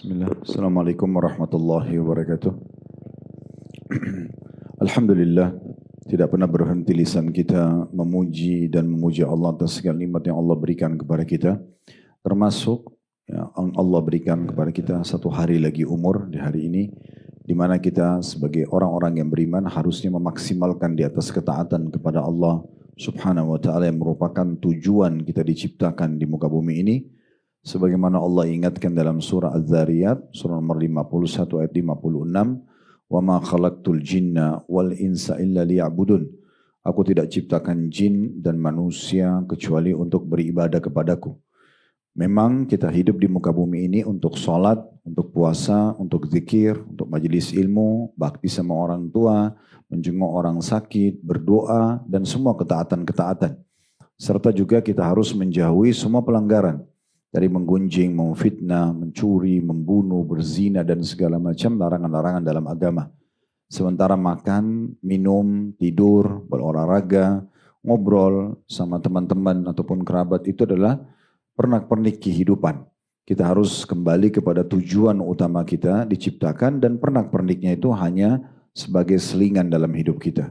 Bismillah. Assalamualaikum warahmatullahi wabarakatuh. Alhamdulillah, tidak pernah berhenti lisan kita memuji dan memuji Allah atas segala nikmat yang Allah berikan kepada kita. Termasuk yang Allah berikan kepada kita satu hari lagi umur di hari ini, di mana kita sebagai orang-orang yang beriman harusnya memaksimalkan di atas ketaatan kepada Allah Subhanahu wa taala yang merupakan tujuan kita diciptakan di muka bumi ini. Sebagaimana Allah ingatkan dalam surah Az-Zariyat, surah nomor 51 ayat 56, "Wa ma khalaqtul jinna wal insa illa liya'budun." Aku tidak ciptakan jin dan manusia kecuali untuk beribadah kepadaku. Memang kita hidup di muka bumi ini untuk sholat, untuk puasa, untuk zikir, untuk majelis ilmu, bakti sama orang tua, menjenguk orang sakit, berdoa, dan semua ketaatan-ketaatan. Serta juga kita harus menjauhi semua pelanggaran. Dari menggunjing, memfitnah, mencuri, membunuh, berzina, dan segala macam larangan-larangan dalam agama. Sementara makan, minum, tidur, berolahraga, ngobrol sama teman-teman ataupun kerabat itu adalah pernak-pernik kehidupan. Kita harus kembali kepada tujuan utama kita diciptakan dan pernak-perniknya itu hanya sebagai selingan dalam hidup kita.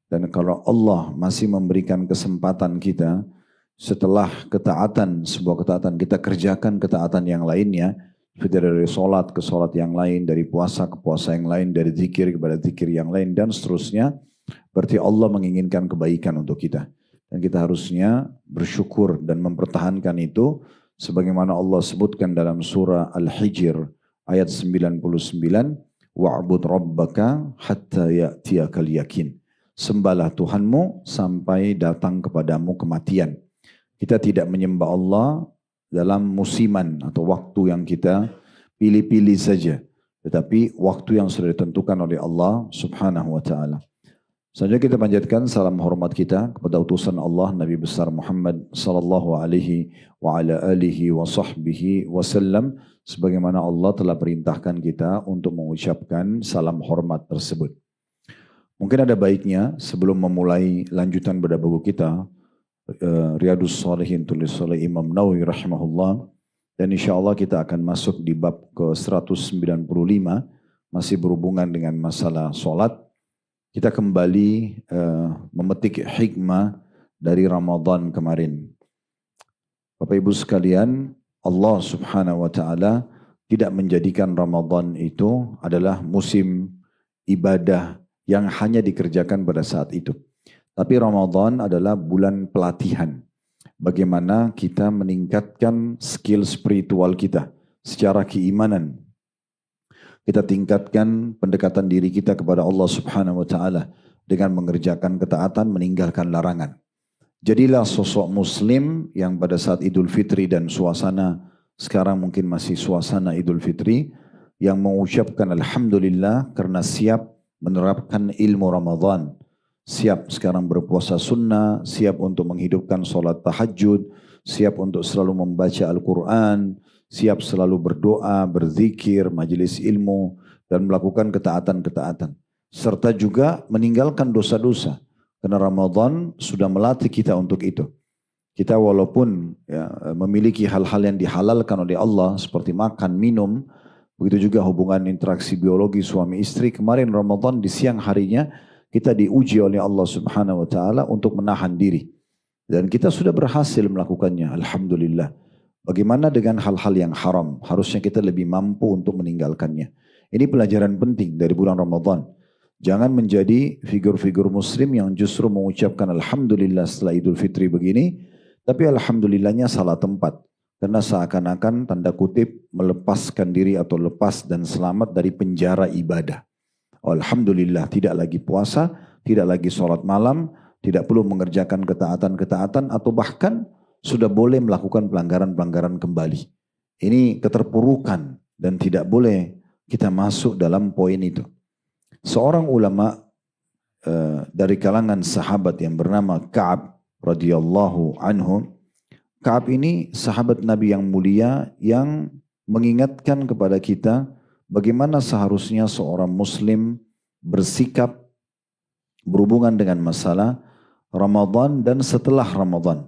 Dan kalau Allah masih memberikan kesempatan kita, setelah ketaatan, sebuah ketaatan kita kerjakan ketaatan yang lainnya, seperti dari sholat ke sholat yang lain, dari puasa ke puasa yang lain, dari zikir kepada zikir yang lain, dan seterusnya, berarti Allah menginginkan kebaikan untuk kita. Dan kita harusnya bersyukur dan mempertahankan itu, sebagaimana Allah sebutkan dalam surah Al-Hijr ayat 99, "Wa'bud rabbaka hatta ya'tiyakal yakin." Sembahlah Tuhanmu sampai datang kepadamu kematian. Kita tidak menyembah Allah dalam musiman atau waktu yang kita pilih-pilih saja. Tetapi waktu yang sudah ditentukan oleh Allah Subhanahu wa ta'ala. Selanjutnya kita panjatkan salam hormat kita kepada utusan Allah Nabi besar Muhammad sallallahu alaihi wa ala alihi wa sahbihi wasallam, sebagaimana Allah telah perintahkan kita untuk mengucapkan salam hormat tersebut. Mungkin ada baiknya sebelum memulai lanjutan pada buku kita Riyadus Shalihin tulis oleh Imam Nawawi rahimahullah, dan insya Allah kita akan masuk di bab ke 195, masih berhubungan dengan masalah solat. Kita kembali memetik hikmah dari Ramadan kemarin. Bapak Ibu sekalian, Allah Subhanahu wa ta'ala tidak menjadikan Ramadan itu adalah musim ibadah yang hanya dikerjakan pada saat itu. Tapi Ramadan adalah bulan pelatihan. Bagaimana kita meningkatkan skill spiritual kita secara keimanan. Kita tingkatkan pendekatan diri kita kepada Allah Subhanahu wa ta'ala dengan mengerjakan ketaatan, meninggalkan larangan. Jadilah sosok muslim yang pada saat Idul Fitri dan suasana sekarang mungkin masih suasana Idul Fitri, yang mengucapkan alhamdulillah karena siap menerapkan ilmu Ramadan. Siap sekarang berpuasa sunnah, siap untuk menghidupkan sholat tahajud, siap untuk selalu membaca Al-Quran, siap selalu berdoa, berzikir, majelis ilmu, dan melakukan ketaatan-ketaatan. Serta juga meninggalkan dosa-dosa. Karena Ramadan sudah melatih kita untuk itu. Kita walaupun memiliki hal-hal yang dihalalkan oleh Allah, seperti makan, minum, begitu juga hubungan interaksi biologi suami istri. Kemarin Ramadan di siang harinya, kita diuji oleh Allah Subhanahu wa ta'ala untuk menahan diri. Dan kita sudah berhasil melakukannya, alhamdulillah. Bagaimana dengan hal-hal yang haram? Harusnya kita lebih mampu untuk meninggalkannya. Ini pelajaran penting dari bulan Ramadan. Jangan menjadi figur-figur muslim yang justru mengucapkan alhamdulillah setelah Idul Fitri begini, tapi alhamdulillahnya salah tempat. Karena seakan-akan tanda kutip melepaskan diri atau lepas dan selamat dari penjara ibadah. Alhamdulillah tidak lagi puasa, tidak lagi sholat malam, tidak perlu mengerjakan ketaatan-ketaatan, atau bahkan sudah boleh melakukan pelanggaran-pelanggaran kembali. Ini keterpurukan dan tidak boleh kita masuk dalam poin itu. Seorang ulama dari kalangan sahabat yang bernama Ka'ab radhiyallahu anhu. Ka'ab ini sahabat Nabi yang mulia yang mengingatkan kepada kita bagaimana seharusnya seorang muslim bersikap berhubungan dengan masalah Ramadan dan setelah Ramadan.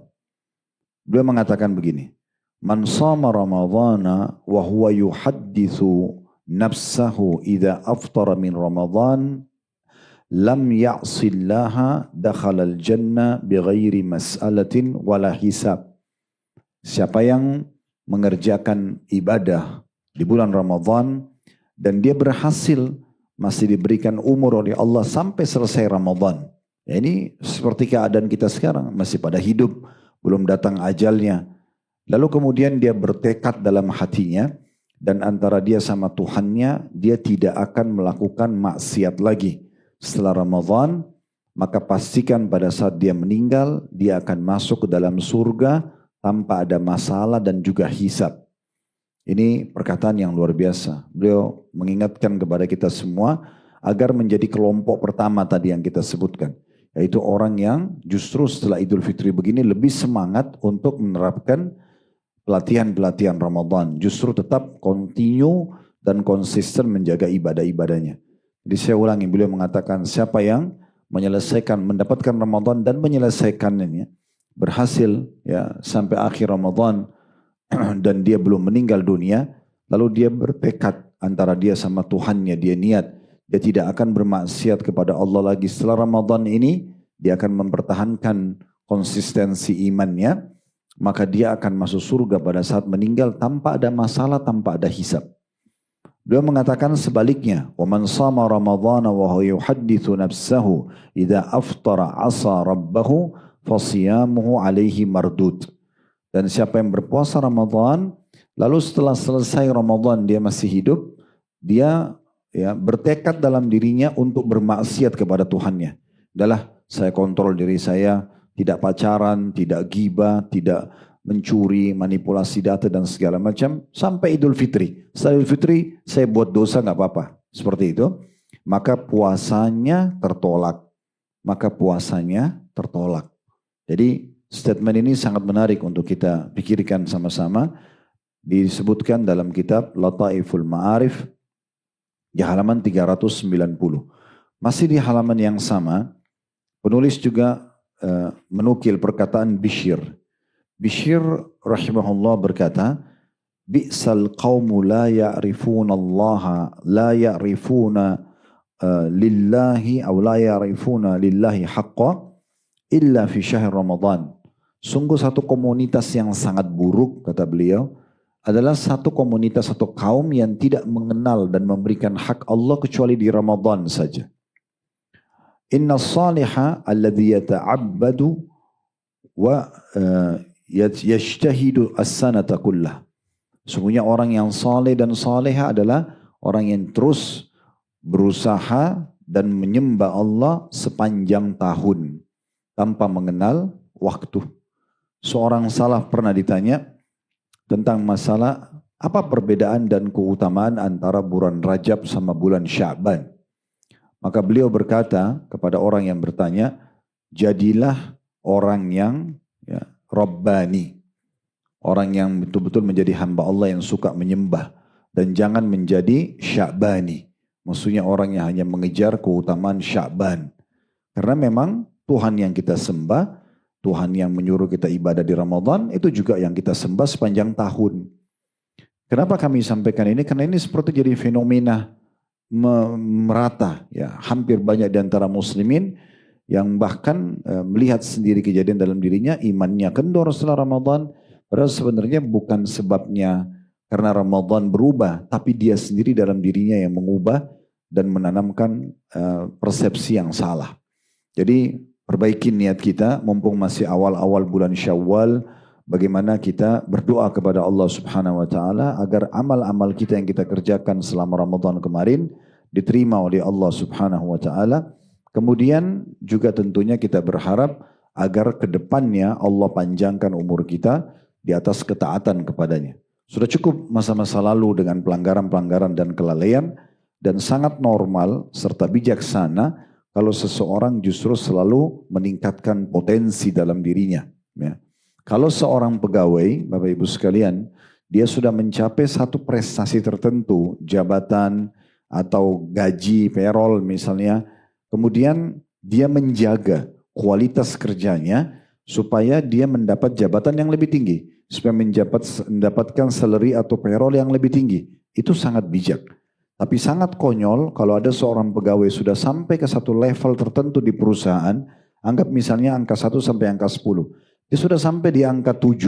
Beliau mengatakan begini, Man sama Ramadhana wa huwa yuhaddithu nafsahu idza aftara min Ramadhan lam ya'sillaha dakhalal jannah bighairi mas'alatin wala hisab. Siapa yang mengerjakan ibadah di bulan Ramadhan dan dia berhasil masih diberikan umur oleh Allah sampai selesai Ramadhan. Ya, ini seperti keadaan kita sekarang, masih pada hidup, belum datang ajalnya. Lalu kemudian dia bertekad dalam hatinya dan antara dia sama Tuhannya, dia tidak akan melakukan maksiat lagi. Setelah Ramadhan, maka pastikan pada saat dia meninggal, dia akan masuk ke dalam surga tanpa ada masalah dan juga hisab. Ini perkataan yang luar biasa. Beliau mengingatkan kepada kita semua agar menjadi kelompok pertama tadi yang kita sebutkan. Yaitu orang yang justru setelah Idul Fitri begini lebih semangat untuk menerapkan pelatihan-pelatihan Ramadan. Justru tetap continue dan konsisten menjaga ibadah-ibadahnya. Jadi saya ulangi, beliau mengatakan siapa yang menyelesaikan, mendapatkan Ramadan dan menyelesaikannya, berhasil ya sampai akhir Ramadan dan dia belum meninggal dunia, lalu dia bertekad antara dia sama Tuhannya, dia niat, dia tidak akan bermaksiat kepada Allah lagi setelah Ramadan ini, dia akan mempertahankan konsistensi imannya, maka dia akan masuk surga pada saat meninggal tanpa ada masalah, tanpa ada hisab. Beliau mengatakan sebaliknya, وَمَنْ صَامَ رَمَضَانَ وَهُوَ يُحَدِّثُ نَفْسَهُ إِذَا أَفْطَرَ عَصَى رَبَّهُ فَصِيَامُهُ عَلَيْهِ مَرْدُودٌ. Dan siapa yang berpuasa Ramadan, lalu setelah selesai Ramadan dia masih hidup, dia ya bertekad dalam dirinya untuk bermaksiat kepada Tuhannya. Adalah saya kontrol diri saya, tidak pacaran, tidak ghibah, tidak mencuri, manipulasi data dan segala macam sampai Idul Fitri. Setelah Idul Fitri saya buat dosa nggak apa-apa, seperti itu. Maka puasanya tertolak. Maka puasanya tertolak. Jadi statement ini sangat menarik untuk kita pikirkan sama-sama. Disebutkan dalam kitab Lataiful Ma'arif di halaman 390. Masih di halaman yang sama, penulis juga menukil perkataan Bishr. Bishr rahimahullah berkata, Bi'sal qawmu la ya'rifuna Allah, la ya'rifuna lillahi, atau la ya'rifuna lillahi haqqa illa fi syahr Ramadan. Sungguh satu komunitas yang sangat buruk, kata beliau, adalah satu komunitas, satu kaum yang tidak mengenal dan memberikan hak Allah kecuali di Ramadan saja. Inna saliha alladhi yata'abbadu wa yajtahidu as-sanata kullah. Sungguhnya orang yang saleh dan saleha adalah orang yang terus berusaha dan menyembah Allah sepanjang tahun tanpa mengenal waktu. Seorang salaf pernah ditanya tentang masalah apa perbedaan dan keutamaan antara bulan Rajab sama bulan Sya'ban. Maka beliau berkata kepada orang yang bertanya, jadilah orang yang Rabbani. Orang yang betul-betul menjadi hamba Allah yang suka menyembah. Dan jangan menjadi Sya'bani. Maksudnya orang yang hanya mengejar keutamaan Sya'ban. Karena memang Tuhan yang kita sembah, Tuhan yang menyuruh kita ibadah di Ramadan, itu juga yang kita sembah sepanjang tahun. Kenapa kami sampaikan ini? Karena ini seperti jadi fenomena merata. Ya, hampir banyak di antara muslimin yang bahkan melihat sendiri kejadian dalam dirinya, imannya kendor setelah Ramadan. Padahal sebenarnya bukan sebabnya karena Ramadan berubah, tapi dia sendiri dalam dirinya yang mengubah dan menanamkan persepsi yang salah. Jadi perbaiki niat kita, mumpung masih awal-awal bulan Syawal, bagaimana kita berdoa kepada Allah Subhanahu wa taala agar amal-amal kita yang kita kerjakan selama Ramadan kemarin diterima oleh Allah Subhanahu wa taala. Kemudian juga tentunya kita berharap agar ke depannya Allah panjangkan umur kita di atas ketaatan kepadanya. Sudah cukup masa-masa lalu dengan pelanggaran-pelanggaran dan kelalaian, dan sangat normal serta bijaksana kalau seseorang justru selalu meningkatkan potensi dalam dirinya. Ya. Kalau seorang pegawai, Bapak Ibu sekalian, dia sudah mencapai satu prestasi tertentu, jabatan atau gaji, payroll misalnya, kemudian dia menjaga kualitas kerjanya supaya dia mendapat jabatan yang lebih tinggi. supaya mendapatkan salary atau payroll yang lebih tinggi. Itu sangat bijak. Tapi sangat konyol kalau ada seorang pegawai sudah sampai ke satu level tertentu di perusahaan, anggap misalnya angka 1 sampai angka 10. Dia sudah sampai di angka 7,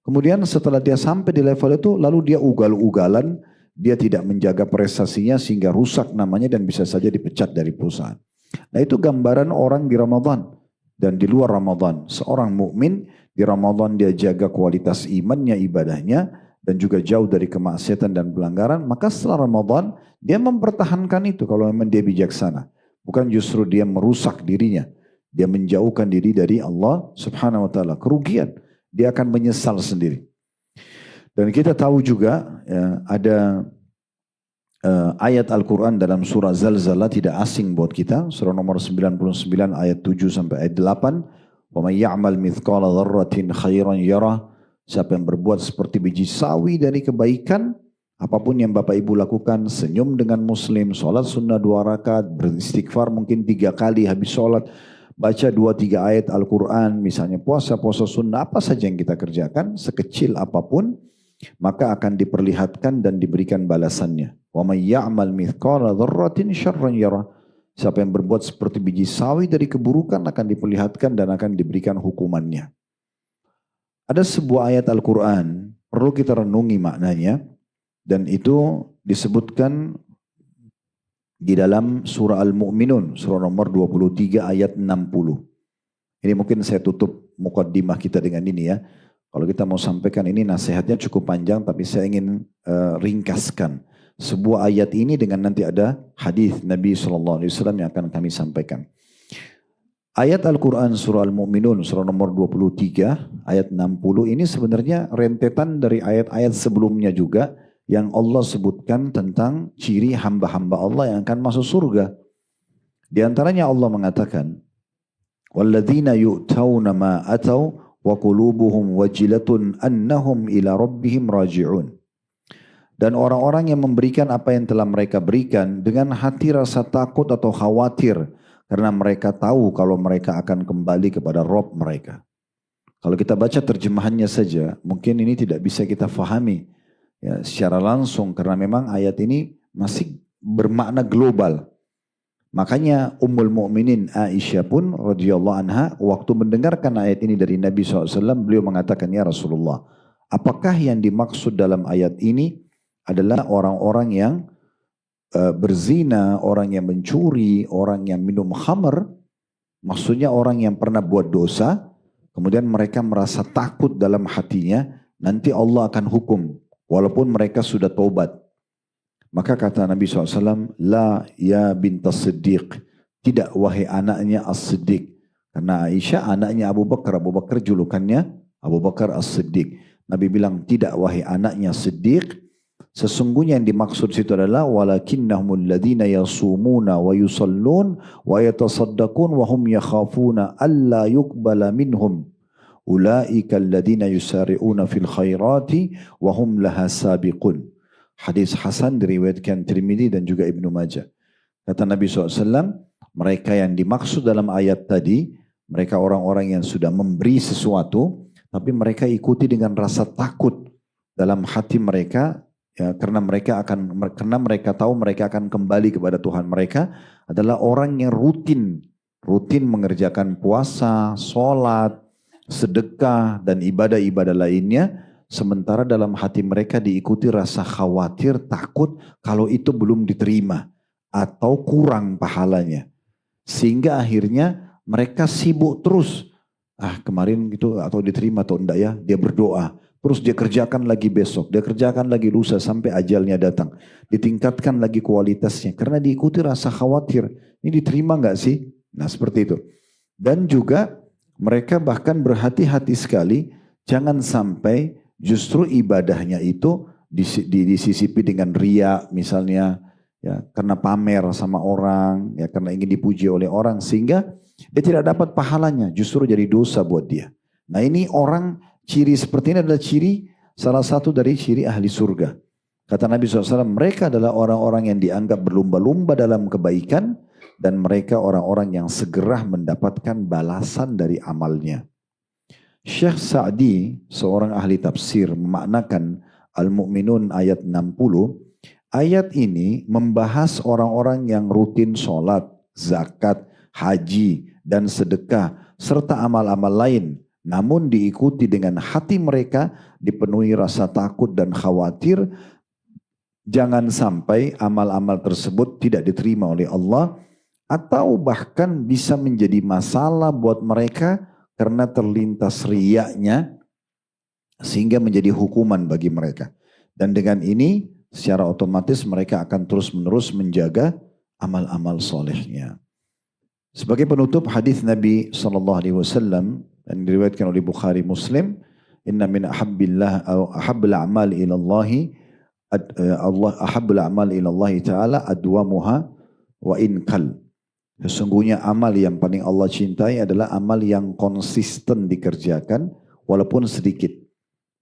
kemudian setelah dia sampai di level itu, lalu dia ugal-ugalan, dia tidak menjaga prestasinya sehingga rusak namanya dan bisa saja dipecat dari perusahaan. Nah itu gambaran orang di Ramadan dan di luar Ramadan. Seorang mukmin di Ramadan dia jaga kualitas imannya, ibadahnya, dan juga jauh dari kemaksiatan dan pelanggaran, maka setelah Ramadan dia mempertahankan itu kalau memang dia bijaksana. Bukan justru dia merusak dirinya. Dia menjauhkan diri dari Allah Subhanahu wa taala. Kerugian. Dia akan menyesal sendiri. Dan kita tahu juga ya, ada ayat Al-Quran dalam surah Zalzalah tidak asing buat kita. Surah nomor 99 ayat 7 sampai ayat 8. "Wa may ya'mal mithqala dzarratin khairan yarah." Siapa yang berbuat seperti biji sawi dari kebaikan, apapun yang Bapak Ibu lakukan, senyum dengan muslim, sholat sunnah 2 rakaat, beristighfar mungkin 3 kali habis sholat, baca 2-3 ayat Al-Quran, misalnya puasa sunnah, apa saja yang kita kerjakan, sekecil apapun, maka akan diperlihatkan dan diberikan balasannya. Wa may ya'mal mithqala dzarratin syarran yarah. Siapa yang berbuat seperti biji sawi dari keburukan akan diperlihatkan dan akan diberikan hukumannya. Ada sebuah ayat Al-Quran, perlu kita renungi maknanya, dan itu disebutkan di dalam surah Al-Mu'minun, surah nomor 23 ayat 60. Ini mungkin saya tutup mukaddimah kita dengan ini ya. Kalau kita mau sampaikan ini nasihatnya cukup panjang, tapi saya ingin ringkaskan sebuah ayat ini dengan nanti ada hadis Nabi SAW yang akan kami sampaikan. Ayat Al-Quran surah Al-Mu'minun surah nomor 23 ayat 60 ini sebenarnya rentetan dari ayat-ayat sebelumnya juga yang Allah sebutkan tentang ciri hamba-hamba Allah yang akan masuk surga. Di antaranya Allah mengatakan, "Walladzina yu'tauna ma atau wa qulubuhum wajilatun annahum ila rabbihim raji'un." Dan orang-orang yang memberikan apa yang telah mereka berikan dengan hati rasa takut atau khawatir, karena mereka tahu kalau mereka akan kembali kepada Rabb mereka. Kalau kita baca terjemahannya saja, mungkin ini tidak bisa kita fahami ya, secara langsung. Karena memang ayat ini masih bermakna global. Makanya Ummul Mukminin Aisyah pun radhiyallahu anha, waktu mendengarkan ayat ini dari Nabi SAW, beliau mengatakan, "Ya Rasulullah, apakah yang dimaksud dalam ayat ini adalah orang-orang yang berzina, orang yang mencuri, orang yang minum khamr, maksudnya orang yang pernah buat dosa, kemudian mereka merasa takut dalam hatinya, nanti Allah akan hukum, walaupun mereka sudah taubat." Maka kata Nabi SAW, "La ya bintas Siddiq." Tidak wahai anaknya As-Siddiq. Karena Aisyah anaknya Abu Bakar. Abu Bakar julukannya Abu Bakar As-Siddiq. Nabi bilang, tidak wahai anaknya Siddiq. Sesungguhnya yang dimaksud situ adalah walakinnahumul ladzina yasumuna wa yusallun wa yatasaddaqun wa hum yakhafuna alla yuqbala minhum. Ulaika alladzina yusari'una fil khairati wa hum laha sabiqun. Hadis Hasan diriwayatkan Tirmidzi dan juga Ibnu Majah. Kata Nabi SAW, mereka yang dimaksud dalam ayat tadi, mereka orang-orang yang sudah memberi sesuatu, tapi mereka ikuti dengan rasa takut dalam hati mereka, ya, karena mereka tahu mereka akan kembali kepada Tuhan mereka, adalah orang yang rutin mengerjakan puasa, sholat, sedekah, dan ibadah-ibadah lainnya, sementara dalam hati mereka diikuti rasa khawatir, takut kalau itu belum diterima atau kurang pahalanya. Sehingga akhirnya mereka sibuk terus. Kemarin gitu atau diterima atau enggak ya, dia berdoa. Terus dia kerjakan lagi besok, dia kerjakan lagi lusa sampai ajalnya datang. Ditingkatkan lagi kualitasnya karena diikuti rasa khawatir. Ini diterima enggak sih? Nah seperti itu. Dan juga mereka bahkan berhati-hati sekali jangan sampai justru ibadahnya itu disisipi dengan ria misalnya, ya karena pamer sama orang, ya karena ingin dipuji oleh orang sehingga dia tidak dapat pahalanya, justru jadi dosa buat dia. Nah ini orang ciri seperti ini adalah salah satu dari ciri ahli surga. Kata Nabi SAW, mereka adalah orang-orang yang dianggap berlumba-lumba dalam kebaikan dan mereka orang-orang yang segera mendapatkan balasan dari amalnya. Syekh Sa'di, seorang ahli tafsir, memaknakan Al-Mu'minun ayat 60. Ayat ini membahas orang-orang yang rutin sholat, zakat, haji, dan sedekah, serta amal-amal lain. Namun diikuti dengan hati mereka dipenuhi rasa takut dan khawatir. Jangan sampai amal-amal tersebut tidak diterima oleh Allah, atau bahkan bisa menjadi masalah buat mereka karena terlintas riyaknya, sehingga menjadi hukuman bagi mereka. Dan dengan ini secara otomatis mereka akan terus-menerus menjaga amal-amal solehnya. Sebagai penutup hadis Nabi SAW yang diriwayatkan oleh Bukhari Muslim, inna min ahabbillah atau ahabbul a'mal ila Allah ahabbul a'mal ila Allah taala adwamuha wa in kal. Sesungguhnya amal yang paling Allah cintai adalah amal yang konsisten dikerjakan walaupun sedikit.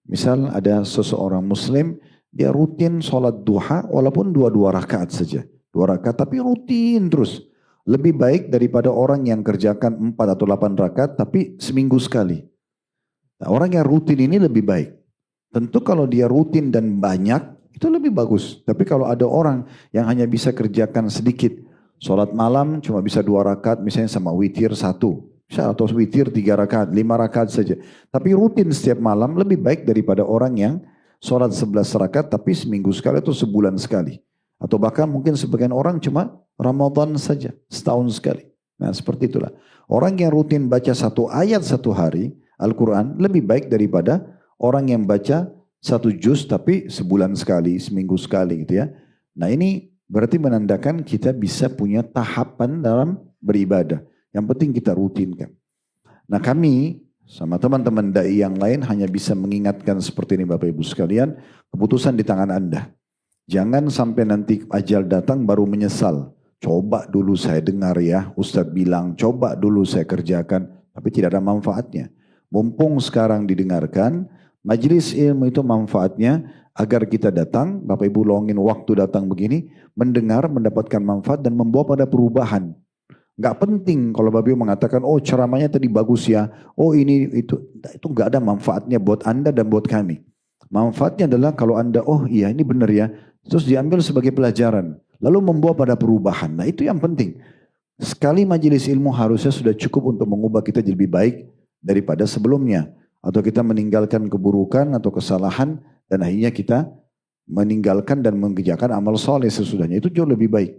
Misal ada seseorang muslim, dia rutin sholat duha walaupun 2 rakaat saja. 2 rakaat tapi rutin terus. Lebih baik daripada orang yang kerjakan 4 atau 8 rakaat tapi seminggu sekali. Nah, orang yang rutin ini lebih baik. Tentu kalau dia rutin dan banyak itu lebih bagus. Tapi kalau ada orang yang hanya bisa kerjakan sedikit, sholat malam cuma bisa 2 rakaat misalnya sama witir 1. Atau witir 3 rakaat, 5 rakaat saja. Tapi rutin setiap malam lebih baik daripada orang yang sholat 11 rakaat tapi seminggu sekali atau sebulan sekali. Atau bahkan mungkin sebagian orang cuma Ramadan saja, setahun sekali. Nah seperti itulah. Orang yang rutin baca 1 ayat 1 hari Al-Quran lebih baik daripada orang yang baca 1 juz tapi sebulan sekali, seminggu sekali gitu ya. Nah ini berarti menandakan kita bisa punya tahapan dalam beribadah. Yang penting kita rutinkan. Nah kami sama teman-teman dai yang lain hanya bisa mengingatkan seperti ini Bapak Ibu sekalian. Keputusan di tangan Anda. Jangan sampai nanti ajal datang baru menyesal. Coba dulu saya dengar ya Ustadz bilang, coba dulu saya kerjakan. Tapi tidak ada manfaatnya. Mumpung sekarang didengarkan, majelis ilmu itu manfaatnya agar kita datang, Bapak Ibu luangin waktu datang begini, mendengar, mendapatkan manfaat dan membawa pada perubahan. Gak penting kalau Bapak Ibu mengatakan, oh ceramahnya tadi bagus ya, oh ini itu gak ada manfaatnya buat Anda dan buat kami. Manfaatnya adalah kalau Anda, oh iya ini benar ya, terus diambil sebagai pelajaran, lalu membawa pada perubahan. Nah itu yang penting. Sekali majelis ilmu harusnya sudah cukup untuk mengubah kita jadi lebih baik daripada sebelumnya. Atau kita meninggalkan keburukan atau kesalahan dan akhirnya kita meninggalkan dan mengerjakan amal soleh sesudahnya. Itu jauh lebih baik.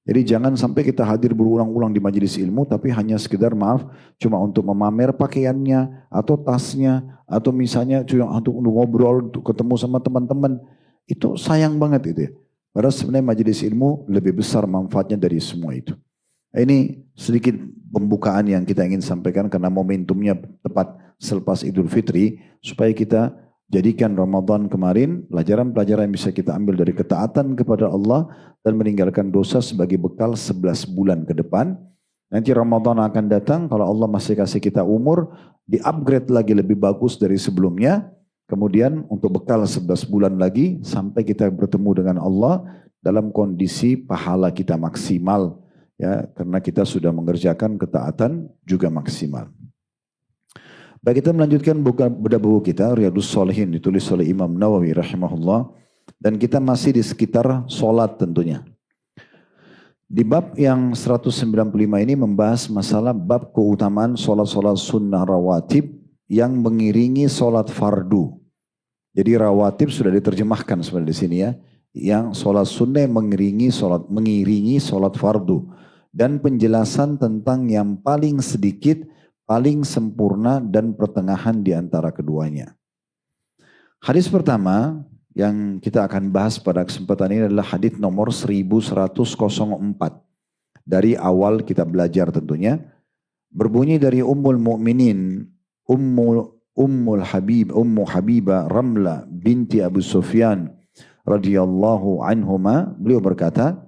Jadi jangan sampai kita hadir berulang-ulang di majelis ilmu tapi hanya sekedar maaf cuma untuk memamer pakaiannya atau tasnya atau misalnya cuma untuk ngobrol, untuk ketemu sama teman-teman. Itu sayang banget itu ya. Padahal sebenarnya majelis ilmu lebih besar manfaatnya dari semua itu. Ini sedikit pembukaan yang kita ingin sampaikan karena momentumnya tepat selepas Idul Fitri supaya kita jadikan Ramadan kemarin pelajaran-pelajaran yang bisa kita ambil dari ketaatan kepada Allah dan meninggalkan dosa sebagai bekal 11 bulan ke depan. Nanti Ramadan akan datang kalau Allah masih kasih kita umur, di-upgrade lagi lebih bagus dari sebelumnya. Kemudian untuk bekal 11 bulan lagi sampai kita bertemu dengan Allah dalam kondisi pahala kita maksimal. Ya, karena kita sudah mengerjakan ketaatan juga maksimal. Baik, kita melanjutkan bedah buku kita Riyadhus Shalihin ditulis oleh Imam Nawawi rahimahullah dan kita masih di sekitar solat tentunya. Di bab yang 195 ini membahas masalah bab keutamaan solat-solat sunnah rawatib yang mengiringi solat fardu. Jadi rawatib sudah diterjemahkan sebenarnya di sini ya, yang solat sunnah yang mengiringi solat fardu. Dan penjelasan tentang yang paling sedikit, paling sempurna dan pertengahan di antara keduanya. Hadis pertama yang kita akan bahas pada kesempatan ini adalah hadis nomor 1104. Dari awal kita belajar tentunya. Berbunyi dari Ummul Mukminin, Ummu Habibah Ramla binti Abu Sufyan radhiyallahu anhuma, beliau berkata,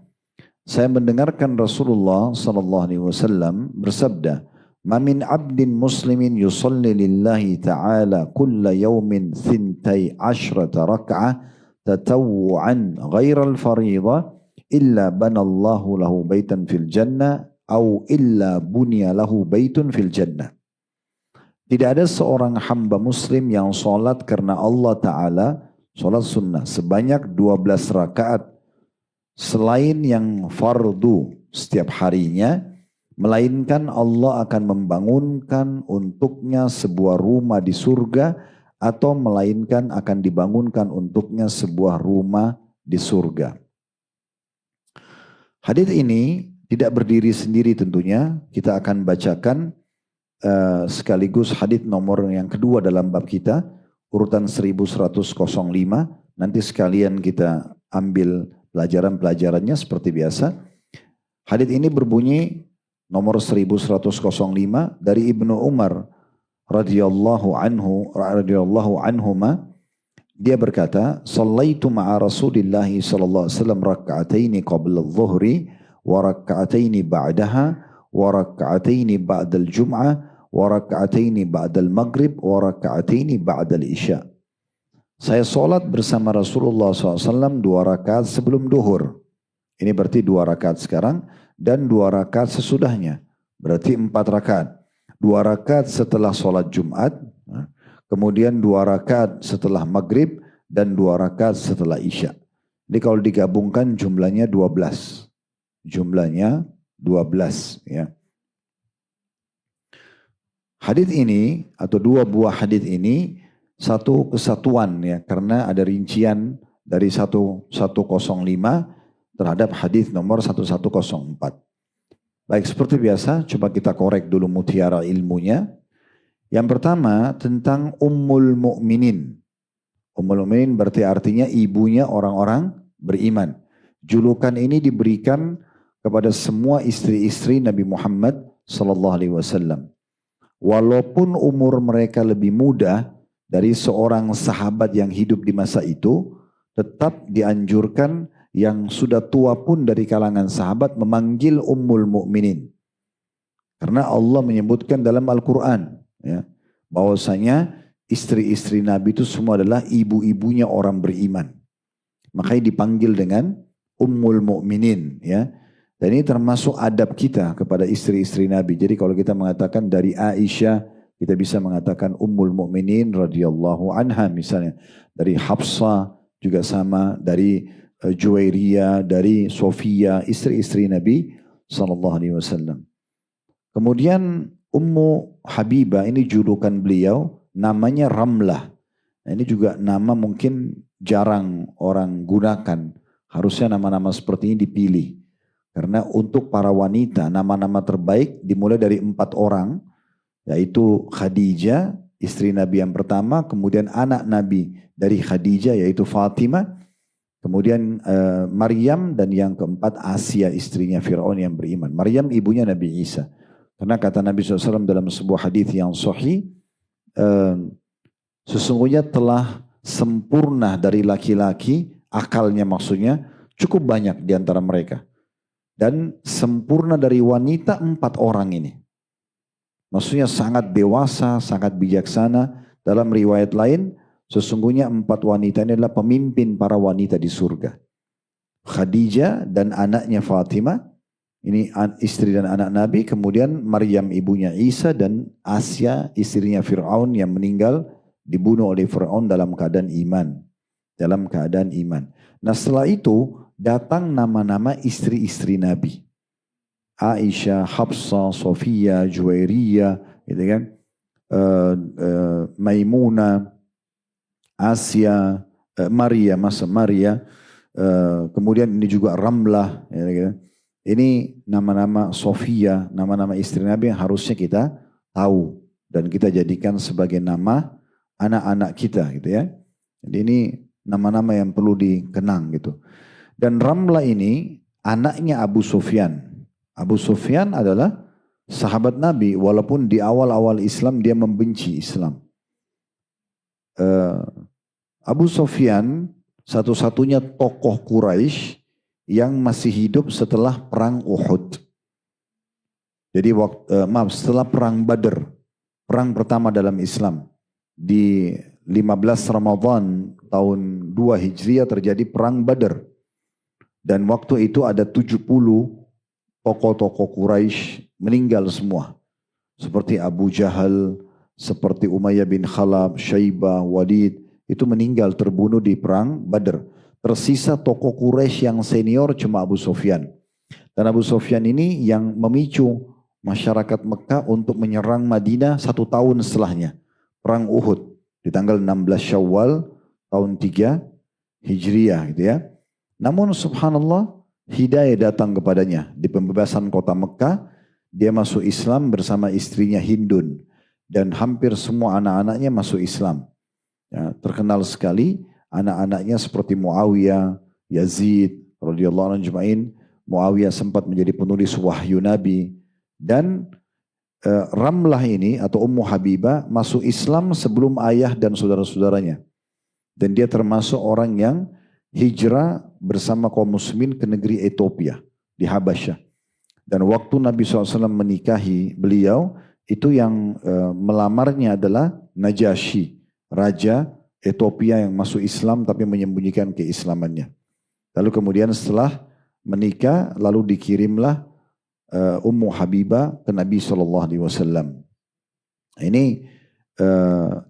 saya mendengarkan Rasulullah sallallahu alaihi wasallam bersabda, "Ma min 'abdin muslimin yusalli lillahi ta'ala kulla yawmin 12 rak'ah tatawwu'an ghaira al-fariidhah illa banallahu lahu baitan fil jannah aw illa bunya lahu baitun fil jannah." Tidak ada seorang hamba muslim yang sholat karena Allah Ta'ala, sholat sunnah sebanyak 12 rakaat selain yang fardu setiap harinya, melainkan Allah akan membangunkan untuknya sebuah rumah di surga, atau melainkan akan dibangunkan untuknya sebuah rumah di surga. Hadits ini tidak berdiri sendiri tentunya, kita akan bacakan sekaligus hadits nomor yang kedua dalam bab kita, urutan 1105, nanti sekalian kita ambil pelajaran-pelajarannya seperti biasa. Hadits ini berbunyi nomor 1105 dari Ibnu Umar radhiyallahu anhuma, dia berkata, "Shallaitu ma'a Rasulillah sallallahu alaihi wasallam rak'ataini qabla adh-dhuhri wa rak'ataini ba'daha wa rak'ataini ba'da al-jum'ah wa rak'ataini ba'da al-maghrib wa rak'ataini ba'da al-isya." Saya sholat bersama Rasulullah SAW 2 rakaat sebelum duhur. Ini berarti 2 rakaat sekarang dan 2 rakaat sesudahnya. Berarti 4 rakaat. 2 rakaat setelah sholat Jumat, kemudian 2 rakaat setelah maghrib, dan 2 rakaat setelah isya. Jadi kalau digabungkan jumlahnya 12. Jumlahnya 12. Ya. Hadits ini atau 2 buah hadits ini satu kesatuan ya, karena ada rincian dari 1105 terhadap hadits nomor 1104. Baik, seperti biasa, coba kita korek dulu mutiara ilmunya. Yang pertama tentang Ummul Mukminin. Ummul Mukminin berarti artinya ibunya orang-orang beriman. Julukan ini diberikan kepada semua istri-istri Nabi Muhammad SAW. Walaupun umur mereka lebih muda dari seorang sahabat yang hidup di masa itu, tetap dianjurkan yang sudah tua pun dari kalangan sahabat memanggil Ummul Mukminin. Karena Allah menyebutkan dalam Al-Quran ya, bahwasanya istri-istri Nabi itu semua adalah ibu-ibunya orang beriman. Makanya dipanggil dengan Ummul Mukminin ya. Dan ini termasuk adab kita kepada istri-istri Nabi. Jadi kalau kita mengatakan dari Aisyah, kita bisa mengatakan Ummul Mukminin radhiyallahu anha misalnya. Dari Hafsah juga sama, dari Juwairiyah, dari Sofia, istri-istri Nabi SAW. Kemudian Ummu Habibah, ini julukan beliau, namanya Ramlah. Nah, ini juga nama mungkin jarang orang gunakan. Harusnya nama-nama seperti ini dipilih. Karena untuk para wanita, nama-nama terbaik dimulai dari 4 orang, yaitu Khadijah, istri Nabi yang pertama, kemudian anak Nabi dari Khadijah, yaitu Fatimah, kemudian Maryam, dan yang keempat Asia, istrinya Fir'aun yang beriman. Maryam ibunya Nabi Isa. Karena kata Nabi SAW dalam sebuah hadis yang sahih, sesungguhnya telah sempurna dari laki-laki, akalnya maksudnya, cukup banyak di antara mereka. Dan sempurna dari wanita 4 orang ini. Maksudnya sangat dewasa, sangat bijaksana. Dalam riwayat lain, sesungguhnya 4 wanita ini adalah pemimpin para wanita di surga. Khadijah dan anaknya Fatimah, ini istri dan anak Nabi. Kemudian Maryam ibunya Isa, dan Asia istrinya Fir'aun yang meninggal dibunuh oleh Fir'aun dalam keadaan iman. Dalam keadaan iman. Nah setelah itu datang nama-nama istri-istri Nabi. Aisyah, Hafsah, Sofia, Juwairiyah, gitu kan? Maimunah, Asia, Maria, kemudian ini juga Ramlah, ya, gitu. Ini nama-nama Sofia, nama-nama istri Nabi yang harusnya kita tahu dan kita jadikan sebagai nama anak-anak kita, gitu ya. Jadi ini nama-nama yang perlu dikenang gitu. Dan Ramlah ini anaknya Abu Sufyan. Abu Sufyan adalah sahabat Nabi, walaupun di awal-awal Islam dia membenci Islam. Abu Sufyan satu-satunya tokoh Quraisy yang masih hidup setelah perang Uhud. Jadi setelah perang Badr, perang pertama dalam Islam. Di 15 Ramadan tahun 2 Hijriah terjadi perang Badr. Dan waktu itu ada 70 tokoh-tokoh Quraisy meninggal semua. Seperti Abu Jahal, seperti Umayyah bin Khalaf, Syaibah, Walid, itu meninggal terbunuh di perang Badr. Tersisa tokoh Quraisy yang senior cuma Abu Sufyan. Dan Abu Sufyan ini yang memicu masyarakat Mekah untuk menyerang Madinah 1 tahun setelahnya. Perang Uhud di tanggal 16 Syawal tahun 3 Hijriah gitu ya. Namun subhanallah hidayah datang kepadanya di pembebasan kota Mekah. Dia masuk Islam bersama istrinya Hindun. Dan hampir semua anak-anaknya masuk Islam. Ya, terkenal sekali anak-anaknya seperti Muawiyah, Yazid, radhiyallahu anhu ajma'in. Muawiyah sempat menjadi penulis wahyu Nabi. Dan Ramlah ini atau Ummu Habibah masuk Islam sebelum ayah dan saudara-saudaranya. Dan dia termasuk orang yang hijrah bersama kaum muslimin ke negeri Ethiopia di Habasyah. Dan waktu Nabi SAW menikahi beliau, itu yang melamarnya adalah Najasyi, raja Ethiopia yang masuk Islam tapi menyembunyikan keislamannya. Lalu kemudian setelah menikah, lalu dikirimlah Ummu Habibah ke Nabi SAW. Ini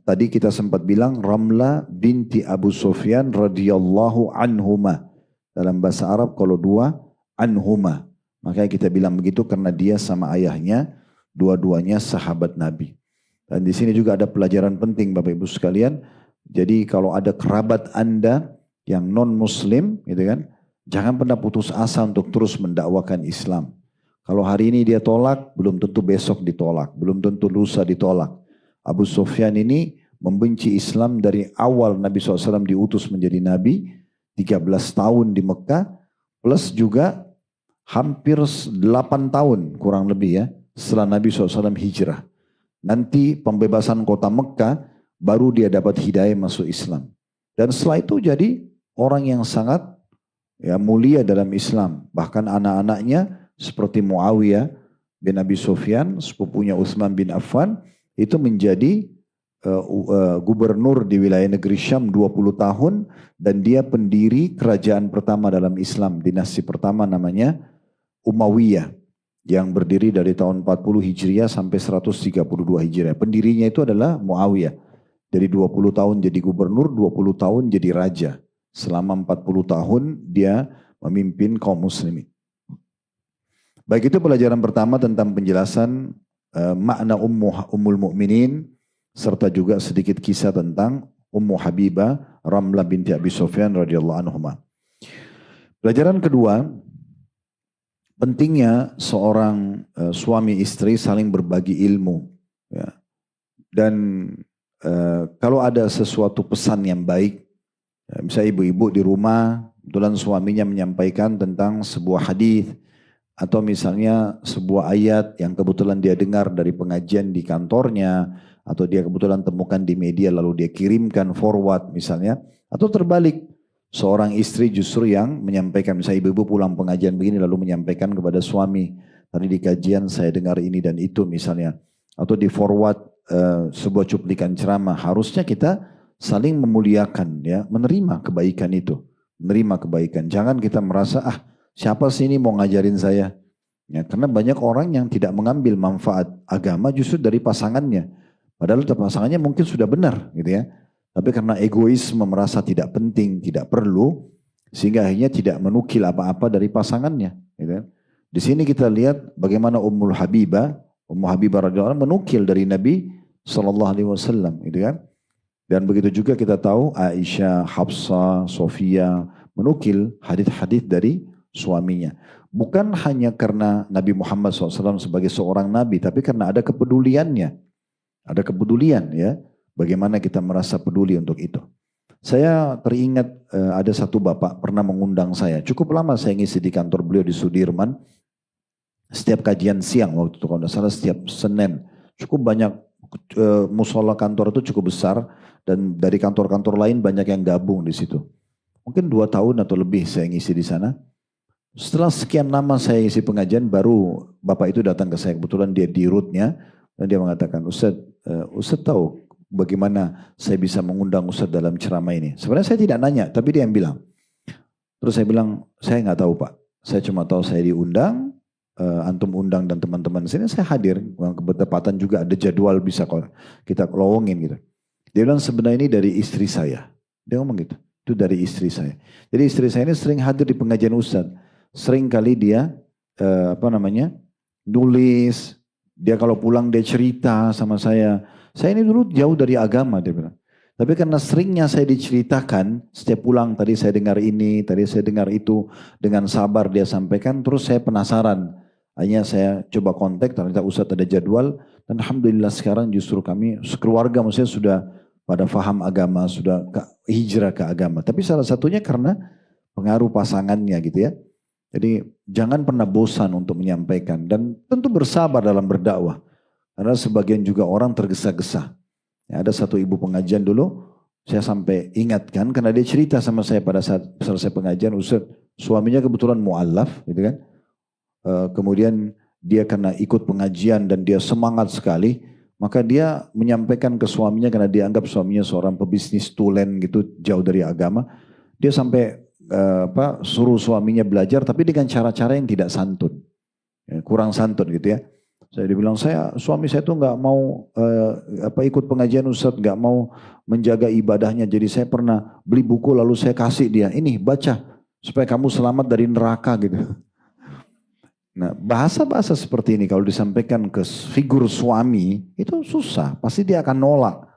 tadi kita sempat bilang Ramlah binti Abu Sufyan radhiyallahu anhuma. Dalam bahasa Arab kalau dua, anhuma. Makanya kita bilang begitu karena dia sama ayahnya dua-duanya sahabat Nabi. Dan di sini juga ada pelajaran penting Bapak Ibu sekalian. Jadi kalau ada kerabat Anda yang non-muslim gitu kan, jangan pernah putus asa untuk terus mendakwakan Islam. Kalau hari ini dia tolak, belum tentu besok ditolak, belum tentu lusa ditolak. Abu Sufyan ini membenci Islam dari awal Nabi SAW diutus menjadi Nabi, 13 tahun di Mekah, plus juga hampir 8 tahun kurang lebih ya, setelah Nabi SAW hijrah. Nanti pembebasan kota Mekah, baru dia dapat hidayah masuk Islam. Dan setelah itu jadi orang yang sangat ya, mulia dalam Islam. Bahkan anak-anaknya seperti Muawiyah bin Abi Sufyan, sepupunya Utsman bin Affan, itu menjadi gubernur di wilayah negeri Syam 20 tahun. Dan dia pendiri kerajaan pertama dalam Islam, dinasti pertama namanya Umayyah. Yang berdiri dari tahun 40 Hijriah sampai 132 Hijriah. Pendirinya itu adalah Muawiyah. Dari 20 tahun jadi gubernur, 20 tahun jadi raja. Selama 40 tahun dia memimpin kaum muslimin. Baik, itu pelajaran pertama tentang penjelasan makna Ummul Mukminin serta juga sedikit kisah tentang Ummu Habibah Ramlah binti Abi Sufyan radhiyallahu anhuma. Pelajaran kedua, pentingnya seorang suami istri saling berbagi ilmu. Ya. Dan kalau ada sesuatu pesan yang baik, ya, misalnya ibu-ibu di rumah, kebetulan suaminya menyampaikan tentang sebuah hadis atau misalnya sebuah ayat yang kebetulan dia dengar dari pengajian di kantornya, atau dia kebetulan temukan di media lalu dia kirimkan forward misalnya, atau terbalik. Seorang istri justru yang menyampaikan, misalnya ibu-ibu pulang pengajian begini lalu menyampaikan kepada suami, tadi di kajian saya dengar ini dan itu misalnya. Atau di forward sebuah cuplikan ceramah. Harusnya kita saling memuliakan, ya, menerima kebaikan itu. Menerima kebaikan. Jangan kita merasa, siapa sih ini mau ngajarin saya? Ya, karena banyak orang yang tidak mengambil manfaat agama justru dari pasangannya. Padahal pasangannya mungkin sudah benar gitu ya. Tapi karena egoisme merasa tidak penting, tidak perlu, sehingga akhirnya tidak menukil apa-apa dari pasangannya. Gitu. Di sini kita lihat bagaimana Ummu Habibah radhiyallahu anha menukil dari Nabi SAW. Gitu kan. Dan begitu juga kita tahu Aisyah, Hafsah, Sofia menukil hadis-hadis dari suaminya. Bukan hanya karena Nabi Muhammad SAW sebagai seorang Nabi, tapi karena ada kepeduliannya. Ada kepedulian ya. Bagaimana kita merasa peduli untuk itu. Saya teringat ada satu bapak pernah mengundang saya. Cukup lama saya ngisi di kantor beliau di Sudirman. Setiap kajian siang waktu itu kalau tidak salah setiap Senin. Cukup banyak musola kantor itu cukup besar. Dan dari kantor-kantor lain banyak yang gabung di situ. Mungkin 2 tahun atau lebih saya ngisi di sana. Setelah sekian lama saya isi pengajian baru bapak itu datang ke saya. Kebetulan dia di rootnya. Dan dia mengatakan, Ustadz tahu bagaimana saya bisa mengundang Ustadz dalam ceramah ini. Sebenarnya saya tidak nanya, tapi dia yang bilang. Terus saya bilang, saya nggak tahu Pak. Saya cuma tahu saya diundang, antum undang dan teman-teman sini, saya hadir. Ketepatan juga ada jadwal bisa kalau kita lowongin gitu. Dia bilang sebenarnya ini dari istri saya. Dia ngomong gitu. Itu dari istri saya. Jadi istri saya ini sering hadir di pengajian Ustadz. Sering kali dia nulis. Dia kalau pulang dia cerita sama saya. Saya ini dulu jauh dari agama dia bilang. Tapi karena seringnya saya diceritakan, setiap pulang tadi saya dengar ini, tadi saya dengar itu, dengan sabar dia sampaikan, terus saya penasaran. Hanya saya coba kontak, ternyata Ustadz ada jadwal, dan Alhamdulillah sekarang justru kami, sekeluarga maksudnya sudah pada faham agama, sudah hijrah ke agama. Tapi salah satunya karena pengaruh pasangannya gitu ya. Jadi jangan pernah bosan untuk menyampaikan, dan tentu bersabar dalam berdakwah. Karena sebagian juga orang tergesa-gesa. Ya, ada satu ibu pengajian dulu, saya sampai ingatkan karena dia cerita sama saya pada saat selesai pengajian, Ustadz, suaminya kebetulan mu'allaf, gitu kan. Kemudian dia karena ikut pengajian dan dia semangat sekali, maka dia menyampaikan ke suaminya karena dia anggap suaminya seorang pebisnis tulen gitu, jauh dari agama. Dia sampai suruh suaminya belajar tapi dengan cara-cara yang tidak santun, ya, kurang santun gitu ya. Saya dibilang suami saya tuh nggak mau ikut pengajian Ustadz, nggak mau menjaga ibadahnya. Jadi saya pernah beli buku lalu saya kasih dia, ini baca supaya kamu selamat dari neraka gitu. Nah, bahasa-bahasa seperti ini kalau disampaikan ke figur suami itu susah, pasti dia akan nolak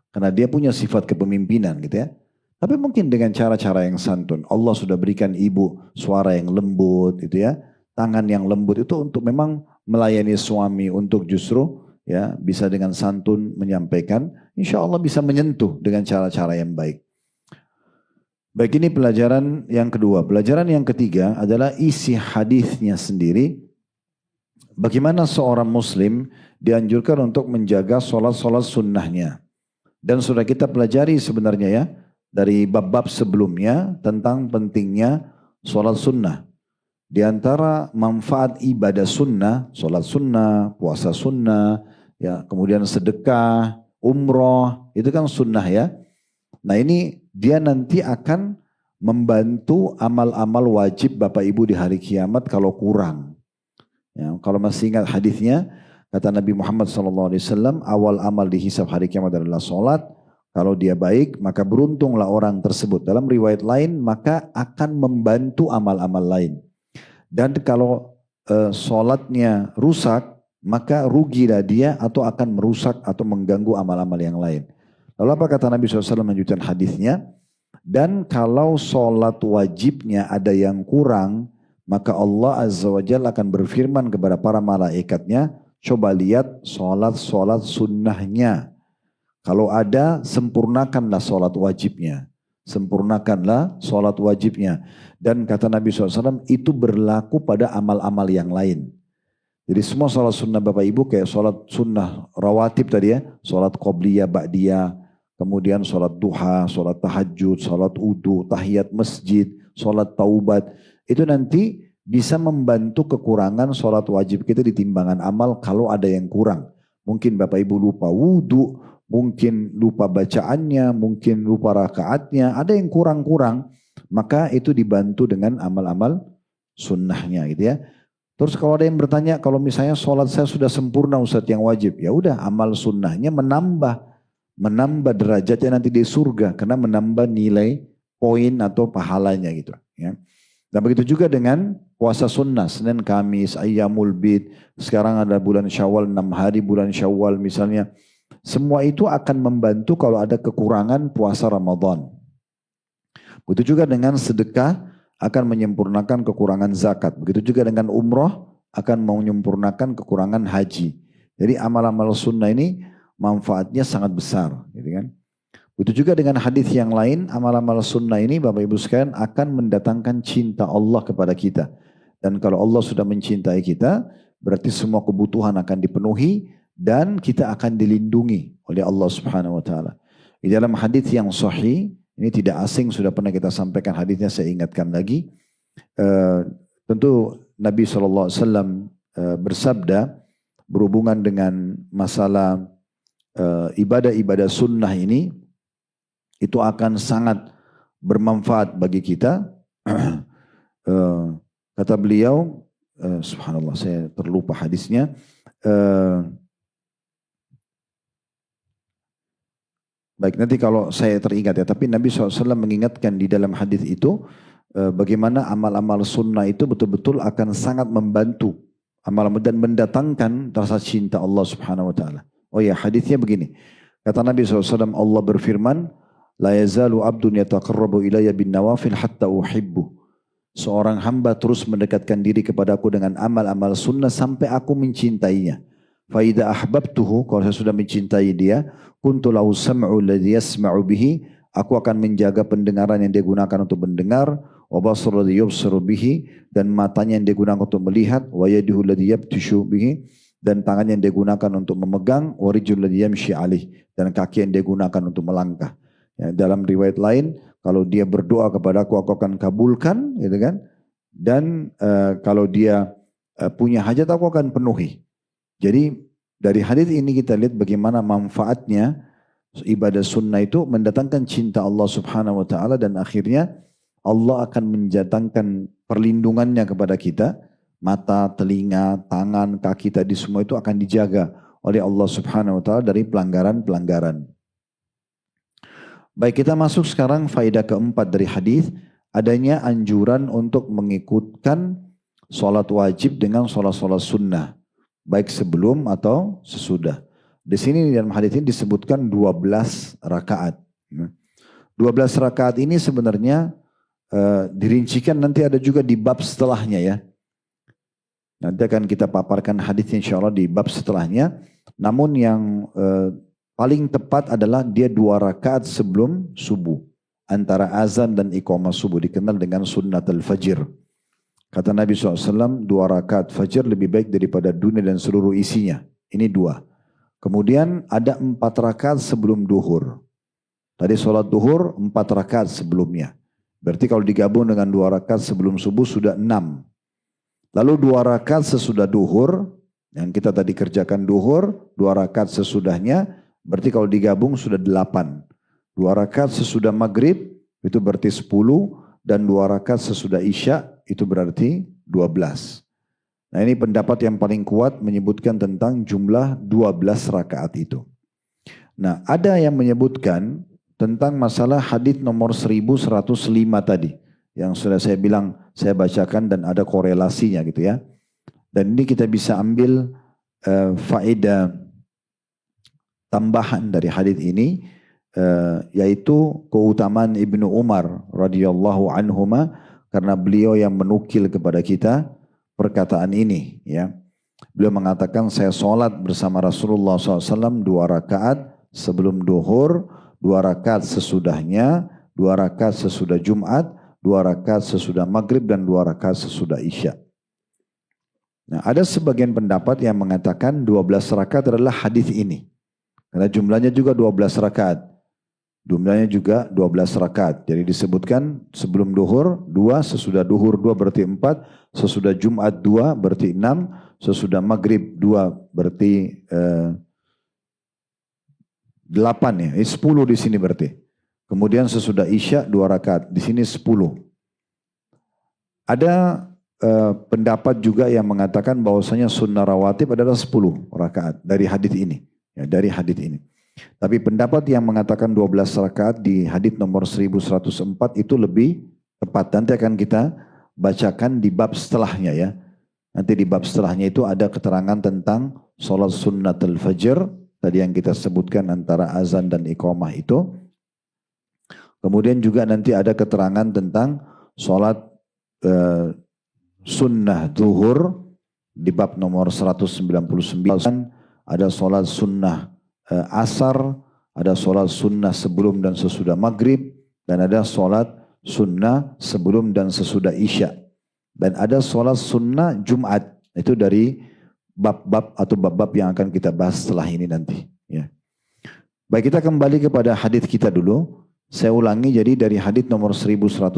karena dia punya sifat kepemimpinan gitu ya. Tapi mungkin dengan cara-cara yang santun, Allah sudah berikan ibu suara yang lembut gitu ya, tangan yang lembut itu untuk memang melayani suami untuk justru ya bisa dengan santun menyampaikan, insya Allah bisa menyentuh dengan cara-cara yang baik. Baik, ini pelajaran yang kedua. Pelajaran yang ketiga adalah isi hadisnya sendiri. Bagaimana seorang muslim dianjurkan untuk menjaga sholat-sholat sunnahnya. Dan sudah kita pelajari sebenarnya ya, dari bab-bab sebelumnya tentang pentingnya sholat sunnah. Di antara manfaat ibadah sunnah, sholat sunnah, puasa sunnah, ya, kemudian sedekah, umroh, itu kan sunnah ya. Nah ini dia nanti akan membantu amal-amal wajib Bapak Ibu di hari kiamat kalau kurang. Ya, kalau masih ingat hadisnya, kata Nabi Muhammad SAW, awal amal dihisab hari kiamat adalah sholat. Kalau dia baik, maka beruntunglah orang tersebut. Dalam riwayat lain, maka akan membantu amal-amal lain. Dan kalau sholatnya rusak, maka rugilah dia atau akan merusak atau mengganggu amal-amal yang lain. Lalu apa kata Nabi SAW melanjutkan hadisnya? Dan kalau sholat wajibnya ada yang kurang, maka Allah Azza wa Jalla akan berfirman kepada para malaikatnya, coba lihat sholat sunnahnya. Kalau ada, sempurnakanlah sholat wajibnya. Sempurnakanlah sholat wajibnya. Dan kata Nabi SAW, itu berlaku pada amal-amal yang lain. Jadi semua sholat sunnah Bapak Ibu kayak sholat sunnah rawatib tadi ya, sholat qobliyah, ba'diyah, kemudian sholat duha, sholat tahajud, sholat udu, tahiyat masjid, sholat taubat. Itu nanti bisa membantu kekurangan sholat wajib kita di timbangan amal kalau ada yang kurang. Mungkin Bapak Ibu lupa wudu, mungkin lupa bacaannya, mungkin lupa rakaatnya, ada yang kurang-kurang. Maka itu dibantu dengan amal-amal sunnahnya gitu ya. Terus kalau ada yang bertanya, kalau misalnya sholat saya sudah sempurna Ustadz yang wajib, ya udah amal sunnahnya menambah derajatnya nanti di surga karena menambah nilai poin atau pahalanya gitu ya. Dan begitu juga dengan puasa sunnah, Senin, Kamis, Ayyamul Bid, sekarang ada bulan Syawal, 6 hari bulan Syawal misalnya. Semua itu akan membantu kalau ada kekurangan puasa Ramadan. Begitu juga dengan sedekah akan menyempurnakan kekurangan zakat. Begitu juga dengan umroh akan menyempurnakan kekurangan haji. Jadi amal-amal sunnah ini manfaatnya sangat besar. Gitu kan. Begitu juga dengan hadis yang lain, amal-amal sunnah ini Bapak Ibu sekalian akan mendatangkan cinta Allah kepada kita. Dan kalau Allah sudah mencintai kita, berarti semua kebutuhan akan dipenuhi dan kita akan dilindungi oleh Allah Subhanahu wa taala. Di dalam hadis yang sahih, ini tidak asing, sudah pernah kita sampaikan hadisnya, saya ingatkan lagi. Tentu Nabi SAW bersabda berhubungan dengan masalah ibadah-ibadah sunnah ini, itu akan sangat bermanfaat bagi kita. Kata beliau, subhanallah saya terlupa hadisnya. Baik, nanti kalau saya teringat ya, tapi Nabi SAW mengingatkan di dalam hadis itu bagaimana amal-amal sunnah itu betul-betul akan sangat membantu amal dan mendatangkan rasa cinta Allah Subhanahu wa taala. Oh ya, hadisnya begini. Kata Nabi SAW, Allah berfirman, la yazalu abdun yataqarrabu ilayya bin nawafil hatta uhibbu. Seorang hamba terus mendekatkan diri kepadaku dengan amal-amal sunnah sampai aku mencintainya. Faida ahbabtuhu, kalau saya sudah mencintai dia, kuntu lahu sam'u alladhi yasma'u bihi, aku akan menjaga pendengaran yang dia gunakan untuk mendengar, wa basara alladhi yubsiru bihi, dan matanya yang dia gunakan untuk melihat, wa yadihu alladhi yabtishu bihi, dan tangannya yang dia gunakan untuk memegang, wa rijlu alladhi yamshi alih, dan kaki yang dia gunakan untuk melangkah. Ya, dalam riwayat lain, kalau dia berdoa kepadaku, aku akan kabulkan, gitu kan? Dan kalau dia punya hajat, aku akan penuhi. Jadi dari hadis ini kita lihat bagaimana manfaatnya ibadah sunnah itu mendatangkan cinta Allah Subhanahu wa taala, dan akhirnya Allah akan mendatangkan perlindungannya kepada kita. Mata, telinga, tangan, kaki tadi semua itu akan dijaga oleh Allah Subhanahu wa taala dari pelanggaran-pelanggaran. Baik, kita masuk sekarang faedah keempat dari hadis, adanya anjuran untuk mengikutkan sholat wajib dengan sholat-sholat sunnah, baik sebelum atau sesudah. Di sini dalam hadis ini disebutkan 12 rakaat. 12 rakaat ini sebenarnya dirincikan nanti ada juga di bab setelahnya ya. Nanti akan kita paparkan hadisnya insya Allah di bab setelahnya. Namun yang paling tepat adalah dia 2 rakaat sebelum subuh. Antara azan dan iqamah subuh, dikenal dengan sunnatul fajr. Kata Nabi SAW, 2 rakaat fajr lebih baik daripada dunia dan seluruh isinya. Ini 2. Kemudian ada 4 rakaat sebelum duhur. Tadi sholat duhur 4 rakaat sebelumnya. Berarti kalau digabung dengan 2 rakaat sebelum subuh sudah 6. Lalu 2 rakaat sesudah duhur, yang kita tadi kerjakan duhur, 2 rakaat sesudahnya, berarti kalau digabung sudah 8. 2 rakaat sesudah maghrib, itu berarti 10, dan 2 rakaat sesudah isya, itu berarti 12. Nah ini pendapat yang paling kuat menyebutkan tentang jumlah 12 rakaat itu. Nah ada yang menyebutkan tentang masalah hadis nomor 1105 tadi. Yang sudah saya bilang, saya bacakan dan ada korelasinya gitu ya. Dan ini kita bisa ambil faedah tambahan dari hadis ini, yaitu keutamaan Ibnu Umar radhiyallahu anhuma, karena beliau yang menukil kepada kita perkataan ini ya. Beliau mengatakan, saya sholat bersama Rasulullah SAW 2 rakaat sebelum duhur, 2 rakaat sesudahnya, 2 rakaat sesudah Jumat, 2 rakaat sesudah maghrib, dan 2 rakaat sesudah isya. Nah ada sebagian pendapat yang mengatakan 12 rakaat adalah hadis ini. Karena jumlahnya juga 12 rakaat. Jumlahnya juga 12 rakaat. Jadi disebutkan sebelum duhur 2, sesudah duhur 2 berarti 4, sesudah Jumat 2 berarti 6, sesudah maghrib 2 berarti 8 ya. 10 di sini berarti. Kemudian sesudah isya 2 rakaat. Di sini 10. Ada pendapat juga yang mengatakan bahwasanya sunnah rawatib adalah 10 rakaat dari hadis ini. Ya, dari hadis ini. Tapi pendapat yang mengatakan 12 rakaat di hadis nomor 1104 itu lebih tepat. Nanti akan kita bacakan di bab setelahnya ya. Nanti di bab setelahnya itu ada keterangan tentang sholat sunnatul fajr. Tadi yang kita sebutkan antara azan dan iqamah itu. Kemudian juga nanti ada keterangan tentang sholat sunnah zuhur di bab nomor 199. Ada sholat sunnah asar, ada sholat sunnah sebelum dan sesudah maghrib, dan ada sholat sunnah sebelum dan sesudah isya. Dan ada sholat sunnah Jumat, itu dari bab-bab atau bab-bab yang akan kita bahas setelah ini nanti. Ya. Baik, kita kembali kepada hadis kita dulu. Saya ulangi, jadi dari hadis nomor 1104,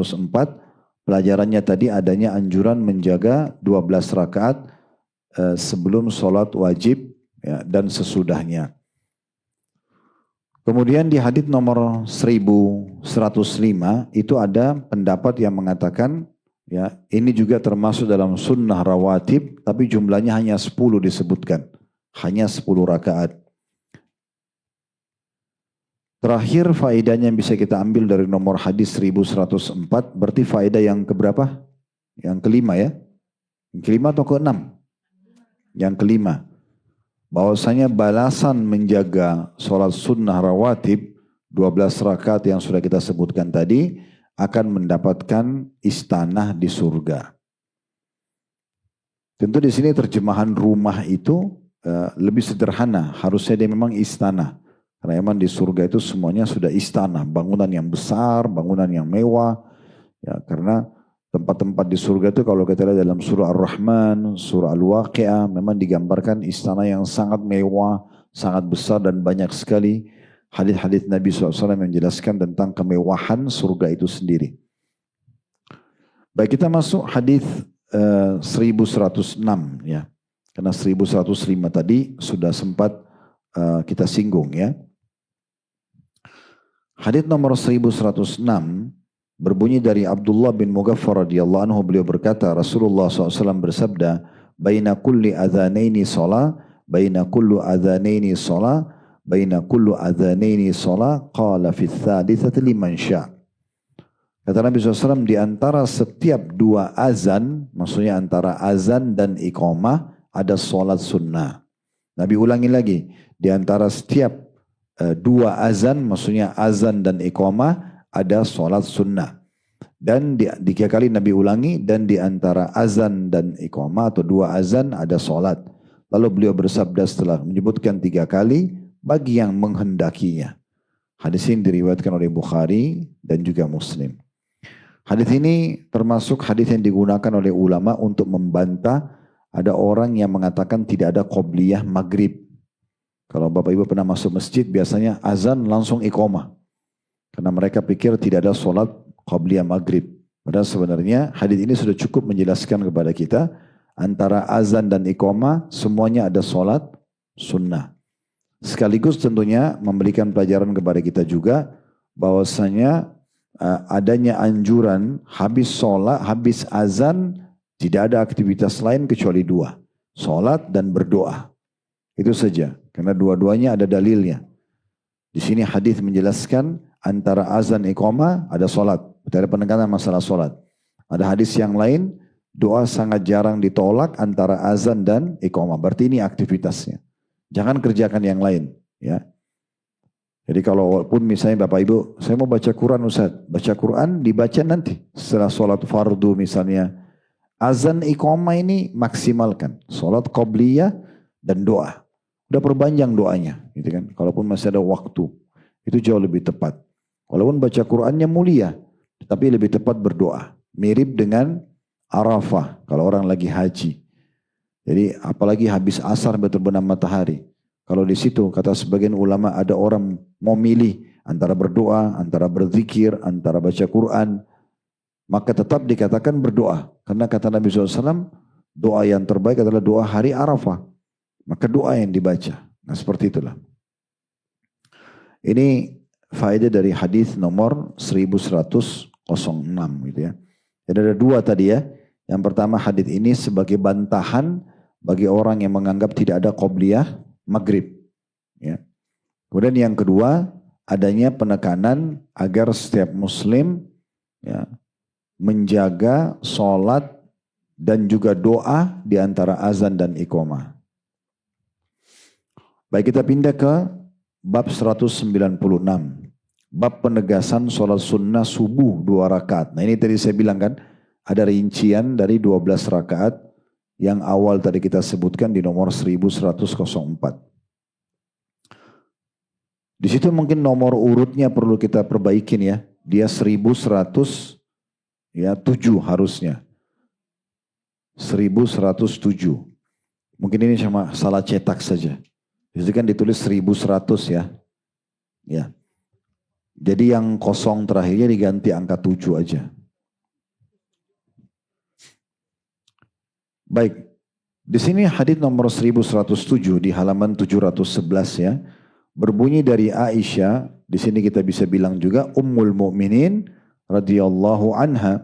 pelajarannya tadi adanya anjuran menjaga 12 rakaat sebelum sholat wajib ya, dan sesudahnya. Kemudian di hadis nomor 1105 itu ada pendapat yang mengatakan Ya, ini juga termasuk dalam sunnah rawatib, tapi jumlahnya hanya 10 disebutkan. Hanya 10 rakaat. Terakhir faedahnya yang bisa kita ambil dari nomor hadis 1104, berarti faedah yang keberapa? Yang kelima ya? Yang kelima atau keenam? Yang kelima. Bahwasanya balasan menjaga sholat sunnah rawatib, 12 rakaat yang sudah kita sebutkan tadi, akan mendapatkan istanah di surga. Tentu di sini terjemahan rumah itu lebih sederhana, harusnya dia memang istana. Karena memang di surga itu semuanya sudah istana, bangunan yang besar, bangunan yang mewah. Ya, karena tempat-tempat di surga itu kalau kita lihat dalam surah Ar-Rahman, surah Al-Waqi'ah, memang digambarkan istana yang sangat mewah, sangat besar dan banyak sekali hadis-hadis Nabi SAW yang menjelaskan tentang kemewahan surga itu sendiri. Baik, kita masuk hadis 1106 ya. Karena 1105 tadi sudah sempat kita singgung ya. Hadits nomor 1106 berbunyi dari Abdullah bin Mughaffar radhiyallahu anhu, beliau berkata Rasulullah SAW bersabda, baina kulli adhanaini shalah, baina kullu adhanaini shalah, baina kullu adhanaini shalah, qala fi thalithati liman sya'. Kata Nabi SAW, di antara setiap dua azan, maksudnya antara azan dan iqamah, ada sholat sunnah. Nabi ulangi lagi, di antara setiap dua azan, maksudnya azan dan iqamah, ada sholat sunnah. Dan tiga kali Nabi ulangi, dan di antara azan dan iqamah atau dua azan ada sholat. Lalu beliau bersabda setelah menyebutkan tiga kali, bagi yang menghendakinya. Hadis ini diriwayatkan oleh Bukhari dan juga Muslim. Hadis ini termasuk hadis yang digunakan oleh ulama untuk membantah ada orang yang mengatakan tidak ada qobliyah maghrib. Kalau Bapak Ibu pernah masuk masjid, biasanya azan langsung iqamah. Karena mereka pikir tidak ada sholat qobliyah maghrib. Padahal sebenarnya hadis ini sudah cukup menjelaskan kepada kita, antara azan dan iqamah semuanya ada sholat sunnah. Sekaligus tentunya memberikan pelajaran kepada kita juga, bahwasanya adanya anjuran habis sholat, habis azan, tidak ada aktivitas lain kecuali dua. Sholat dan berdoa. Itu saja. Karena dua-duanya ada dalilnya. Di sini hadis menjelaskan antara azan iqamah ada sholat. Tidak ada penekanan masalah sholat. Ada hadis yang lain, doa sangat jarang ditolak antara azan dan iqamah. Berarti ini aktivitasnya. Jangan kerjakan yang lain. Ya. Jadi kalau walaupun misalnya Bapak Ibu, saya mau baca Quran Ustaz. Baca Quran dibaca nanti. Setelah sholat fardu misalnya. Azan iqamah ini maksimalkan. Sholat qobliyah dan doa. Udah perpanjang doanya, gitu kan. Kalaupun masih ada waktu, itu jauh lebih tepat. Walaupun baca Qur'annya mulia, tapi lebih tepat berdoa. Mirip dengan Arafah, kalau orang lagi haji. Jadi apalagi habis asar terbenam matahari. Kalau di situ kata sebagian ulama ada orang mau milih antara berdoa, antara berzikir, antara baca Qur'an, maka tetap dikatakan berdoa. Karena kata Nabi SAW, doa yang terbaik adalah doa hari Arafah. Maka doa yang dibaca. Nah seperti itulah. Ini faedah dari hadis nomor 1106 gitu ya. Jadi ada dua tadi ya. Yang pertama hadis ini sebagai bantahan bagi orang yang menganggap tidak ada qobliyah maghrib. Ya. Kemudian yang kedua adanya penekanan agar setiap muslim ya, menjaga sholat dan juga doa di antara azan dan iqamah. Baik, kita pindah ke bab 196. Bab penegasan sholat sunnah subuh 2 rakaat. Nah ini tadi saya bilang kan, ada rincian dari 12 rakaat yang awal tadi kita sebutkan di nomor 1104. Di situ mungkin nomor urutnya perlu kita perbaikin ya. Dia 1107 harusnya. 1107. Mungkin ini cuma salah cetak saja. Itu kan ditulis 1100 ya. Ya. Jadi yang kosong terakhirnya diganti angka 7 aja. Baik. Di sini hadits nomor 1107 di halaman 711 ya. Berbunyi dari Aisyah, di sini kita bisa bilang juga Ummul Mukminin radhiyallahu anha.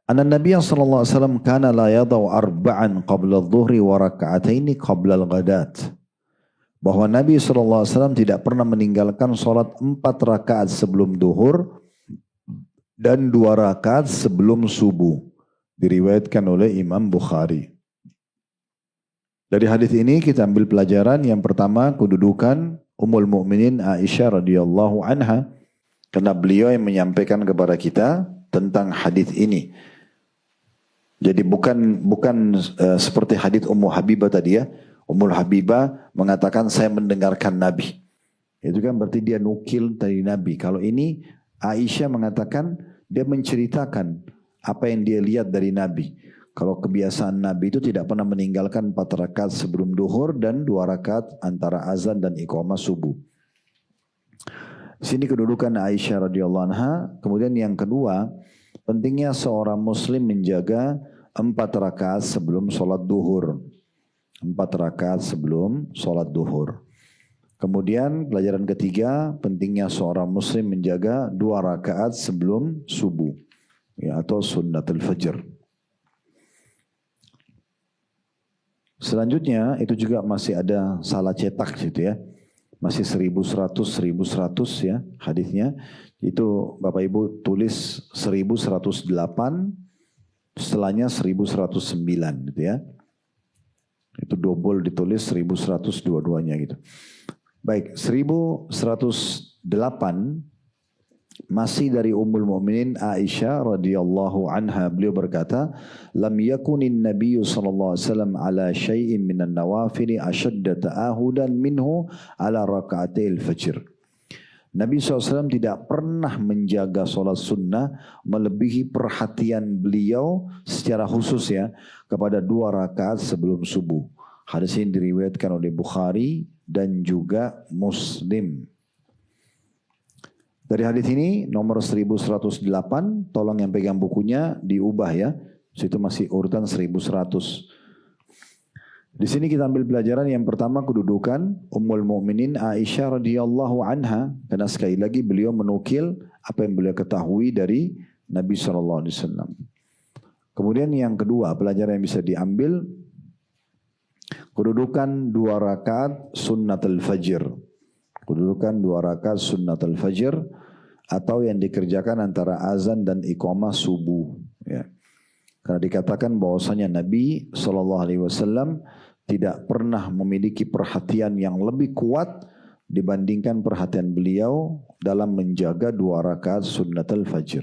Anna Nabiy sallallahu alaihi wasallam kana la yadau arba'an qabla adh-dhuhri wa raka'ataini qabla al-ghadat. Bahwa Nabi sallallahu alaihi wasallam tidak pernah meninggalkan salat 4 rakaat sebelum duhur dan 2 rakaat sebelum subuh. Diriwayatkan oleh Imam Bukhari. Dari hadis ini kita ambil pelajaran yang pertama, kedudukan Ummul Mukminin Aisyah radhiyallahu anha, karena beliau yang menyampaikan kepada kita tentang hadis ini. Jadi bukan seperti hadis Ummu Habibah tadi ya. Ummul Habibah mengatakan saya mendengarkan Nabi. Itu kan berarti dia nukil dari Nabi. Kalau ini Aisyah mengatakan dia menceritakan apa yang dia lihat dari Nabi. Kalau kebiasaan Nabi itu tidak pernah meninggalkan 4 rakaat sebelum duhur dan 2 rakaat antara azan dan iqamah subuh. Sini kedudukan Aisyah radhiyallahu anha. Kemudian yang kedua, pentingnya seorang muslim menjaga 4 rakaat sebelum sholat duhur. 4 rakaat sebelum sholat duhur. Kemudian pelajaran ketiga, pentingnya seorang muslim menjaga 2 rakaat sebelum subuh, ya, atau sunnatul fajr. Selanjutnya itu juga masih ada salah cetak gitu ya. Masih 1100 ya hadisnya. Itu Bapak Ibu tulis 1108, setelahnya 1109 gitu ya. Itu double ditulis 1100 dua-duanya gitu. Baik, 1108 masih dari Ummul Mukminin Aisyah radhiyallahu anha, beliau berkata, "Lam yakunin Nabiy sallallahu alaihi wasallam ala syai'in minan nawafil ashadda ta'ahudan minhu ala raka'atil fajr." Nabi SAW tidak pernah menjaga sholat sunnah melebihi perhatian beliau secara khusus ya kepada 2 rakaat sebelum subuh. Hadis ini diriwayatkan oleh Bukhari dan juga Muslim. Dari hadis ini nomor 1108, tolong yang pegang bukunya diubah ya. Situ masih urutan 1100. Di sini kita ambil pelajaran yang pertama, kedudukan Ummul Mukminin Aisyah radhiyallahu anha, karena sekali lagi beliau menukil apa yang beliau ketahui dari Nabi sallallahu alaihi wasallam. Kemudian yang kedua, pelajaran yang bisa diambil, kedudukan 2 rakaat sunnatul fajr. Kedudukan 2 rakaat sunnatul fajr atau yang dikerjakan antara azan dan iqamah subuh. Ya. Karena dikatakan bahwasanya Nabi SAW tidak pernah memiliki perhatian yang lebih kuat dibandingkan perhatian beliau dalam menjaga 2 rakaat sunnatul fajr.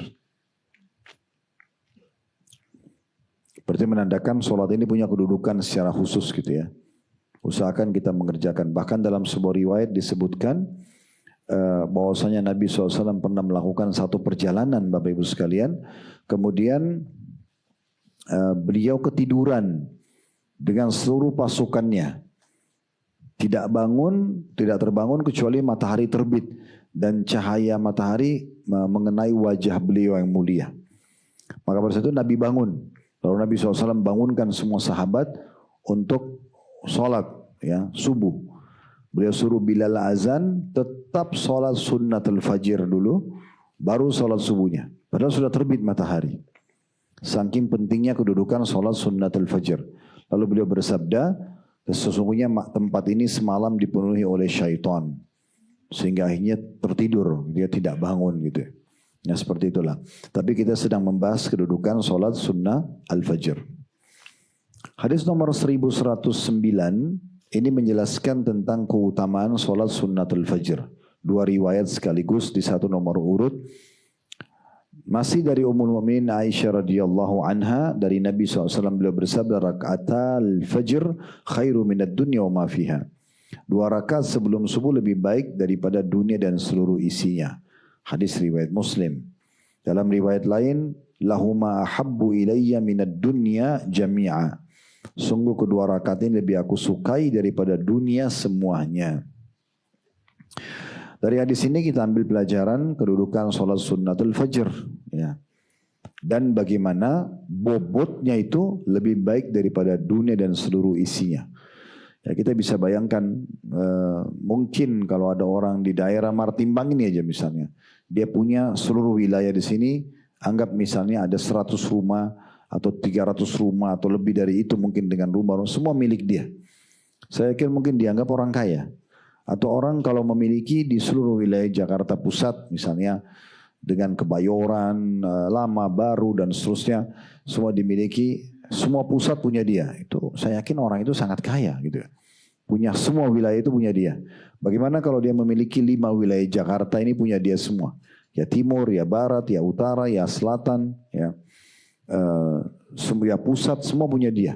Berarti menandakan sholat ini punya kedudukan secara khusus gitu ya. Usahakan kita mengerjakan. Bahkan dalam sebuah riwayat disebutkan bahwasanya Nabi SAW pernah melakukan satu perjalanan Bapak Ibu sekalian. Kemudian beliau ketiduran dengan seluruh pasukannya. Tidak bangun, tidak terbangun kecuali matahari terbit. Dan cahaya matahari mengenai wajah beliau yang mulia. Maka pada saat itu Nabi bangun. Lalu Nabi SAW bangunkan semua sahabat untuk sholat ya, subuh. Beliau suruh Bilal azan, tetap sholat sunnatul fajr dulu, baru sholat subuhnya. Padahal sudah terbit matahari. Saking pentingnya kedudukan sholat sunnatul fajr. Lalu beliau bersabda, sesungguhnya tempat ini semalam dipenuhi oleh syaitan. Sehingga akhirnya tertidur, dia tidak bangun gitu. Ya seperti itulah. Tapi kita sedang membahas kedudukan sholat sunnah al-fajr. Hadis nomor 1109 ini menjelaskan tentang keutamaan sholat sunnatul fajr. 2 riwayat sekaligus di satu nomor urut. Masih dari Ummul Mukminin Aisyah radhiyallahu anha, dari Nabi SAW beliau bersabda, "Raka'atal fajr khairu minad dunya wa ma fiha." 2 rakaat sebelum subuh lebih baik daripada dunia dan seluruh isinya. Hadis riwayat Muslim. Dalam riwayat lain, "Lahuma ahabbu ilayya minad dunya jami'a." Sungguh kedua rakaat ini lebih aku sukai daripada dunia semuanya. Dari hadis ini kita ambil pelajaran kedudukan sholat sunnatul fajr. Ya. Dan bagaimana bobotnya itu lebih baik daripada dunia dan seluruh isinya. Ya, kita bisa bayangkan mungkin kalau ada orang di daerah Martimbang ini aja misalnya. Dia punya seluruh wilayah di sini Anggap misalnya ada 100 rumah atau 300 rumah atau lebih dari itu mungkin dengan rumah, semua milik dia. Saya yakin mungkin dianggap orang kaya. Atau orang kalau memiliki di seluruh wilayah Jakarta Pusat misalnya dengan Kebayoran, Lama, Baru dan seterusnya semua dimiliki, semua pusat punya dia. Itu saya yakin orang itu sangat kaya gitu ya. Punya semua wilayah itu punya dia. Bagaimana kalau dia memiliki 5 wilayah Jakarta ini punya dia semua. Ya timur, ya barat, ya utara, ya selatan, ya semua pusat semua punya dia.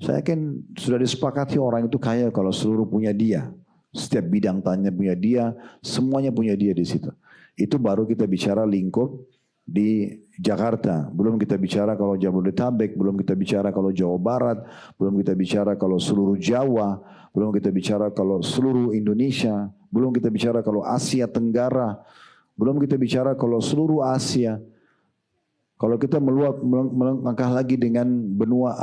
Saya yakin sudah disepakati orang itu kaya kalau seluruh punya dia. Setiap bidang tanya punya dia, semuanya punya dia di situ. Itu baru kita bicara lingkup di Jakarta. Belum kita bicara kalau Jabodetabek, belum kita bicara kalau Jawa Barat, belum kita bicara kalau seluruh Jawa, belum kita bicara kalau seluruh Indonesia, belum kita bicara kalau Asia Tenggara, belum kita bicara kalau seluruh Asia. Kalau kita melangkah lagi dengan benua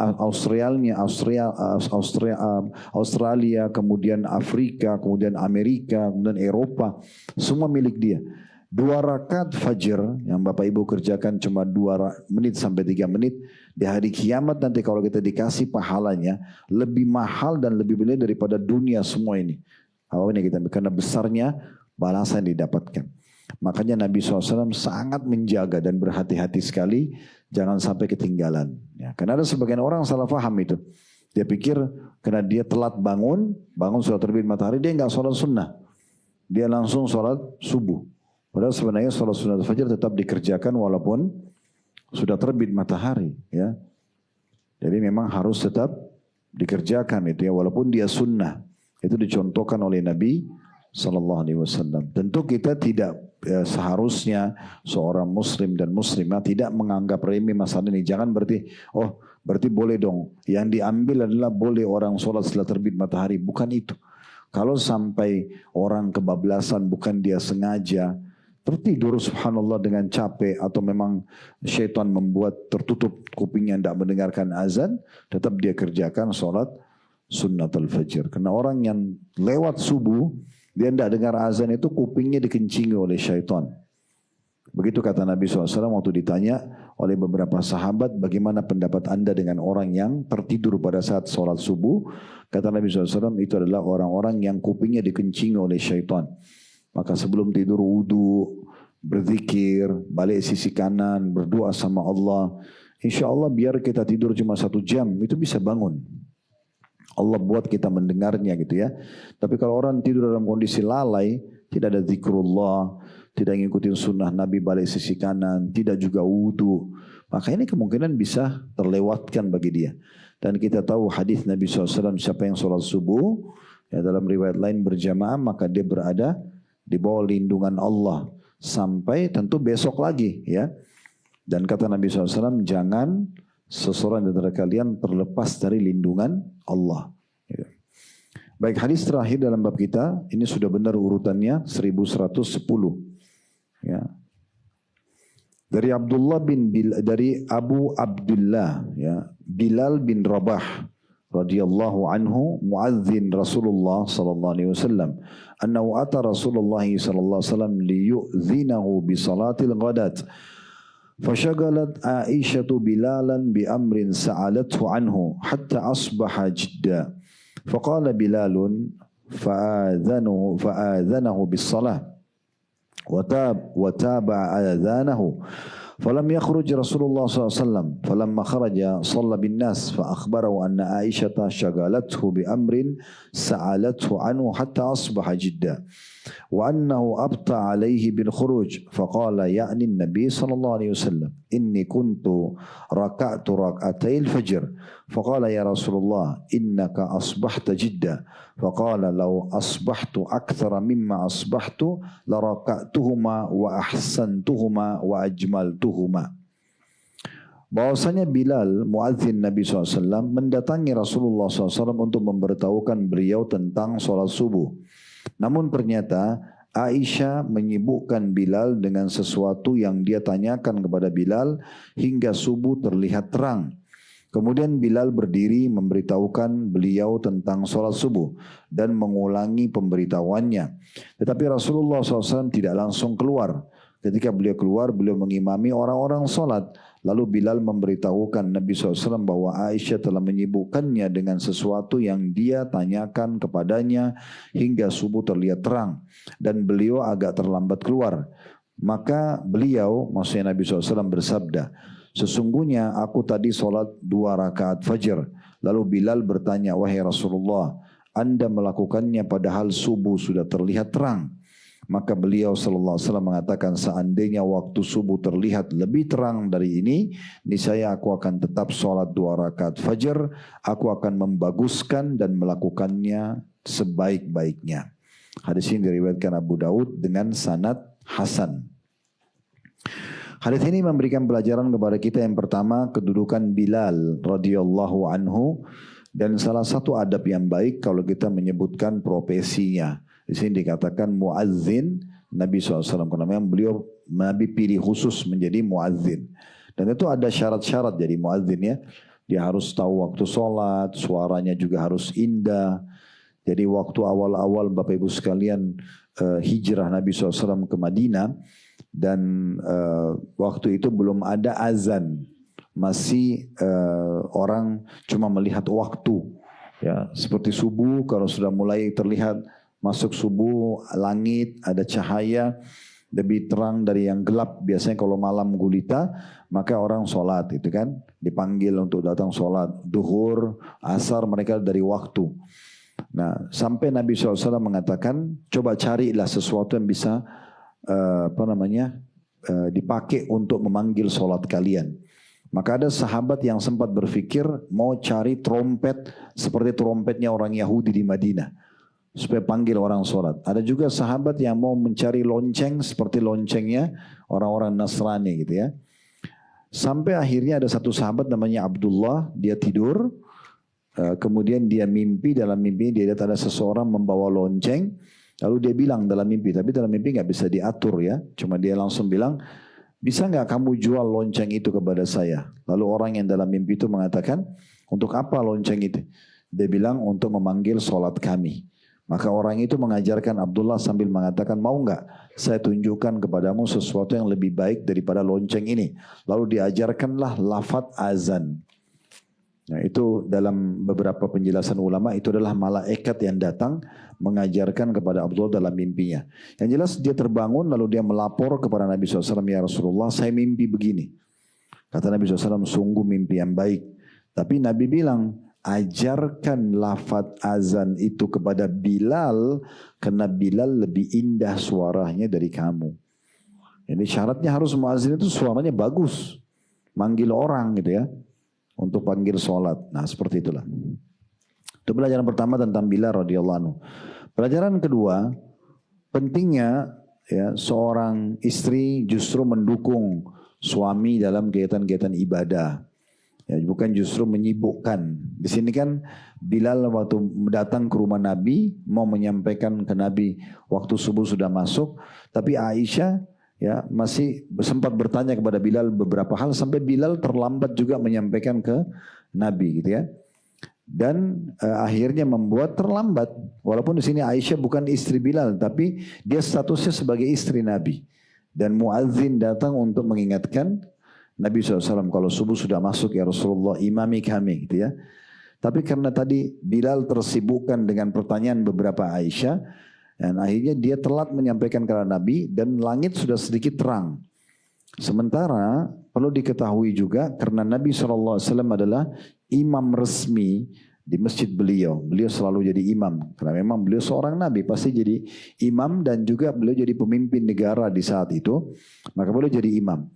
Australia, kemudian Afrika, kemudian Amerika, kemudian Eropa, semua milik dia. 2 rakaat fajar yang Bapak Ibu kerjakan cuma 2 menit sampai 3 menit, di hari kiamat nanti kalau kita dikasih pahalanya lebih mahal dan lebih besar daripada dunia semua ini. Apa ini kita, karena besarnya balasan yang didapatkan. Makanya Nabi SAW sangat menjaga dan berhati-hati sekali jangan sampai ketinggalan. Ya, karena ada sebagian orang salah paham itu. Dia pikir karena dia telat bangun sudah terbit matahari, dia nggak sholat sunnah. Dia langsung sholat subuh. Padahal sebenarnya sholat sunnah fajar tetap dikerjakan walaupun sudah terbit matahari. Ya, jadi memang harus tetap dikerjakan itu ya, walaupun dia sunnah. Itu dicontohkan oleh Nabi SAW. Tentu kita tidak seharusnya seorang muslim dan muslimah tidak menganggap remeh masalah ini. Jangan berarti boleh dong. Yang diambil adalah boleh orang sholat setelah terbit matahari. Bukan itu. Kalau sampai orang kebablasan bukan dia sengaja tertidur subhanallah dengan capek atau memang syaitan membuat tertutup kupingnya tidak mendengarkan azan, tetap dia kerjakan sholat sunnatul fajr. Karena orang yang lewat subuh dia tidak dengar azan itu kupingnya dikencingi oleh syaitan. Begitu kata Nabi SAW waktu ditanya oleh beberapa sahabat, bagaimana pendapat anda dengan orang yang tertidur pada saat sholat subuh? Kata Nabi SAW, itu adalah orang-orang yang kupingnya dikencingi oleh syaitan. Maka sebelum tidur wudu, berzikir, balik sisi kanan, berdoa sama Allah. Insya Allah biar kita tidur cuma 1 jam, itu bisa bangun. Allah buat kita mendengarnya gitu ya. Tapi kalau orang tidur dalam kondisi lalai, tidak ada zikrullah, tidak ngikutin sunnah Nabi balik sisi kanan, tidak juga wudu, maka ini kemungkinan bisa terlewatkan bagi dia. Dan kita tahu hadis Nabi SAW, siapa yang sholat subuh, ya dalam riwayat lain berjamaah, maka dia berada di bawah lindungan Allah sampai tentu besok lagi ya. Dan kata Nabi SAW, jangan seseorang dari kalian terlepas dari lindungan Allah. Baik, hadis terakhir dalam bab kita, ini sudah benar urutannya 1110. Ya. Dari Abu Abdullah ya, Bilal bin Rabah radhiyallahu anhu muadzin Rasulullah sallallahu alaihi wasallam annahu ata Rasulullah sallallahu alaihi wasallam liyu'dzinahu bi salatil ghadat. فشغلت عائشة بلالا بأمر سألته عنه حتى أصبح جدا فقال بلال فآذنه بالصلاة وتابع آذانه فلم يخرج رسول الله صلى الله عليه وسلم فلما خرج صلى بالناس فأخبره أن عائشة شغلته بأمر سألته عنه حتى أصبح جدا وأنه أبطأ عليه بالخروج فقال يعني النبي صلى الله عليه وسلم إني كنت ركعت ركعتي الفجر فقال يا رسول الله إنك أصبحت جدا فقال لو أصبحت أكثر مما أصبحت لركعتهما وأحسنتهما وأجملتهما. Bahwasanya Bilal, muadzin Nabi SAW, mendatangi Rasulullah SAW untuk memberitahukan beliau tentang sholat subuh. Namun ternyata Aisyah menyibukkan Bilal dengan sesuatu yang dia tanyakan kepada Bilal hingga subuh terlihat terang. Kemudian Bilal berdiri memberitahukan beliau tentang sholat subuh dan mengulangi pemberitahuannya. Tetapi Rasulullah SAW tidak langsung keluar Ketika beliau keluar, beliau mengimami orang-orang sholat. Lalu Bilal memberitahukan Nabi SAW bahwa Aisyah telah menyibukkannya dengan sesuatu yang dia tanyakan kepadanya hingga subuh terlihat terang. Dan beliau agak terlambat keluar. Maka beliau, maksudnya Nabi SAW bersabda, sesungguhnya aku tadi sholat 2 rakaat fajar. Lalu Bilal bertanya, wahai Rasulullah, Anda melakukannya padahal subuh sudah terlihat terang. Maka beliau sallallahu alaihi wasallam mengatakan, seandainya waktu subuh terlihat lebih terang dari ini, niscaya aku akan tetap sholat 2 rakaat fajar. Aku akan membaguskan dan melakukannya sebaik-baiknya. Hadis ini diriwayatkan Abu Daud dengan sanad hasan. Hadis ini memberikan pelajaran kepada kita yang pertama, kedudukan Bilal radhiyallahu anhu, dan salah satu adab yang baik kalau kita menyebutkan profesinya. Di sini dikatakan muazzin Nabi SAW, karena memang beliau Nabi pilih khusus menjadi muazzin. Dan itu ada syarat-syarat jadi muazzin ya. Dia harus tahu waktu sholat, suaranya juga harus indah. Jadi waktu awal-awal Bapak Ibu sekalian hijrah Nabi SAW ke Madinah, dan waktu itu belum ada azan. Masih orang cuma melihat waktu. Ya, seperti subuh kalau sudah mulai terlihat masuk subuh, langit ada cahaya lebih terang dari yang gelap. Biasanya kalau malam gulita, maka orang sholat itu kan, dipanggil untuk datang sholat. Duhur, asar mereka dari waktu. Nah, sampai Nabi SAW mengatakan, coba carilah sesuatu yang bisa dipakai untuk memanggil sholat kalian. Maka ada sahabat yang sempat berpikir mau cari trompet seperti trompetnya orang Yahudi di Madinah, supaya panggil orang sholat. Ada juga sahabat yang mau mencari lonceng seperti loncengnya orang-orang Nasrani gitu ya. Sampai akhirnya ada satu sahabat namanya Abdullah, dia tidur, kemudian dia mimpi, dalam mimpi dia lihat ada seseorang membawa lonceng, lalu dia bilang dalam mimpi, tapi dalam mimpi nggak bisa diatur ya, cuma dia langsung bilang, bisa nggak kamu jual lonceng itu kepada saya? Lalu orang yang dalam mimpi itu mengatakan, untuk apa lonceng itu? Dia bilang untuk memanggil sholat kami. Maka orang itu mengajarkan Abdullah sambil mengatakan, mau enggak saya tunjukkan kepadamu sesuatu yang lebih baik daripada lonceng ini. Lalu diajarkanlah lafaz azan. Nah, itu dalam beberapa penjelasan ulama itu adalah malaikat yang datang mengajarkan kepada Abdullah dalam mimpinya. Yang jelas dia terbangun lalu dia melapor kepada Nabi SAW, ya Rasulullah saya mimpi begini. Kata Nabi SAW, sungguh mimpi yang baik. Tapi Nabi bilang, ajarkan lafaz azan itu kepada Bilal, karena Bilal lebih indah suaranya dari kamu. Jadi syaratnya harus muazzin itu suaranya bagus, manggil orang gitu ya, untuk panggil sholat. Nah seperti itulah. Itu pelajaran pertama tentang Bilal radhiyallahu anhu. Pelajaran kedua, pentingnya ya seorang istri justru mendukung suami dalam kegiatan-kegiatan ibadah. Ya, bukan justru menyibukkan. Di sini kan Bilal waktu datang ke rumah Nabi mau menyampaikan ke Nabi waktu subuh sudah masuk, tapi Aisyah ya masih sempat bertanya kepada Bilal beberapa hal sampai Bilal terlambat juga menyampaikan ke Nabi gitu ya. Dan akhirnya membuat terlambat. Walaupun di sini Aisyah bukan istri Bilal, tapi dia statusnya sebagai istri Nabi. Dan muazzin datang untuk mengingatkan Nabi SAW, kalau subuh sudah masuk ya Rasulullah, imami kami gitu ya. Tapi karena tadi Bilal tersibukkan dengan pertanyaan beberapa Aisyah, dan akhirnya dia telat menyampaikan kepada Nabi, dan langit sudah sedikit terang. Sementara perlu diketahui juga karena Nabi SAW adalah imam resmi di masjid beliau. Beliau selalu jadi imam, karena memang beliau seorang Nabi, pasti jadi imam, dan juga beliau jadi pemimpin negara di saat itu, maka beliau jadi imam.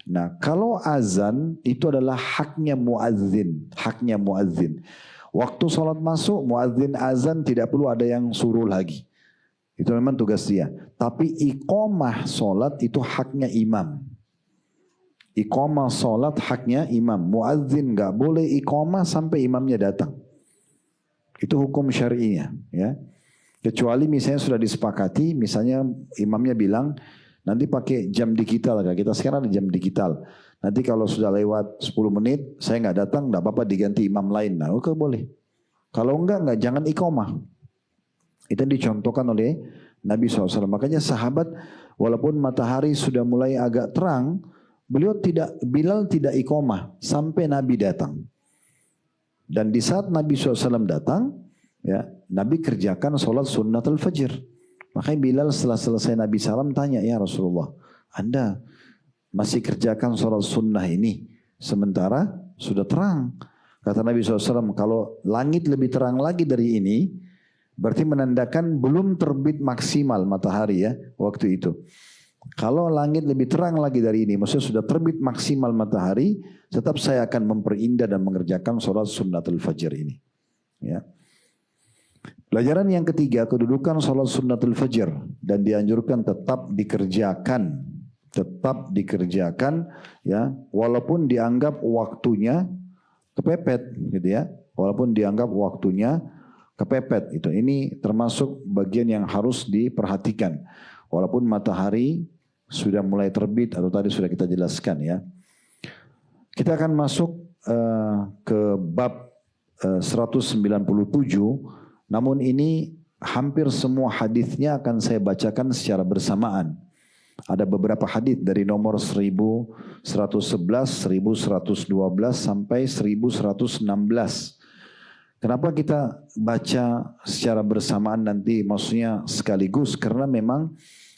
Nah, kalau azan itu adalah haknya muazzin, haknya muazzin. Waktu sholat masuk, muazzin azan tidak perlu ada yang suruh lagi. Itu memang tugas dia. Tapi iqamah sholat itu haknya imam. Iqamah sholat haknya imam. Muazzin nggak boleh iqamah sampai imamnya datang. Itu hukum syar'inya, ya. Kecuali misalnya sudah disepakati, misalnya imamnya bilang, nanti pakai jam digital, kita sekarang ada jam digital. Nanti kalau sudah lewat 10 menit, saya nggak datang, nggak apa-apa diganti imam lain. Nah, oke boleh. Kalau enggak jangan iqamah. Itu dicontohkan oleh Nabi SAW. Makanya sahabat walaupun matahari sudah mulai agak terang, Bilal tidak iqamah sampai Nabi datang. Dan di saat Nabi SAW datang, ya, Nabi kerjakan sholat sunnatul fajr. Makanya Bilal setelah selesai Nabi salam tanya, ya Rasulullah, Anda masih kerjakan sholat sunnah ini sementara sudah terang. Kata Nabi SAW, kalau langit lebih terang lagi dari ini, berarti menandakan belum terbit maksimal matahari ya waktu itu. Kalau langit lebih terang lagi dari ini, maksudnya sudah terbit maksimal matahari, tetap saya akan memperindah dan mengerjakan sholat sunnatul fajr ini. Ya. Pelajaran yang ketiga, kedudukan sholat sunnatul fajr dan dianjurkan tetap dikerjakan, ya, walaupun dianggap waktunya kepepet, gitu ya, walaupun dianggap waktunya kepepet, itu. Ini termasuk bagian yang harus diperhatikan. Walaupun matahari sudah mulai terbit atau tadi sudah kita jelaskan ya. Kita akan masuk ke bab 197. Namun ini hampir semua hadisnya akan saya bacakan secara bersamaan. Ada beberapa hadis dari nomor 1111, 1112 sampai 1116. Kenapa kita baca secara bersamaan nanti, maksudnya sekaligus? Karena memang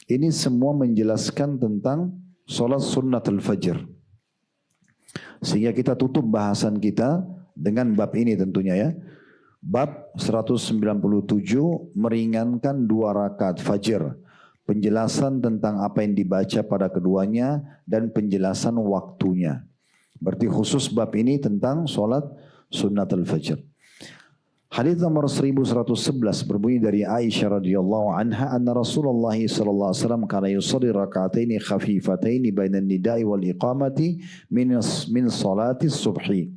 ini semua menjelaskan tentang sholat sunnatul fajr. Sehingga kita tutup bahasan kita dengan bab ini tentunya ya. Bab 197 meringankan 2 rakaat fajr. Penjelasan tentang apa yang dibaca pada keduanya dan penjelasan waktunya. Berarti khusus bab ini tentang sholat sunnatul fajr. Hadis nomor 1111 berbunyi dari Aisyah radhiyallahu anha anna Rasulullah sallallahu alaihi wasallam kana yusalli rak'ataini khafifataini bainan nida'i wal iqamati min salati subhi.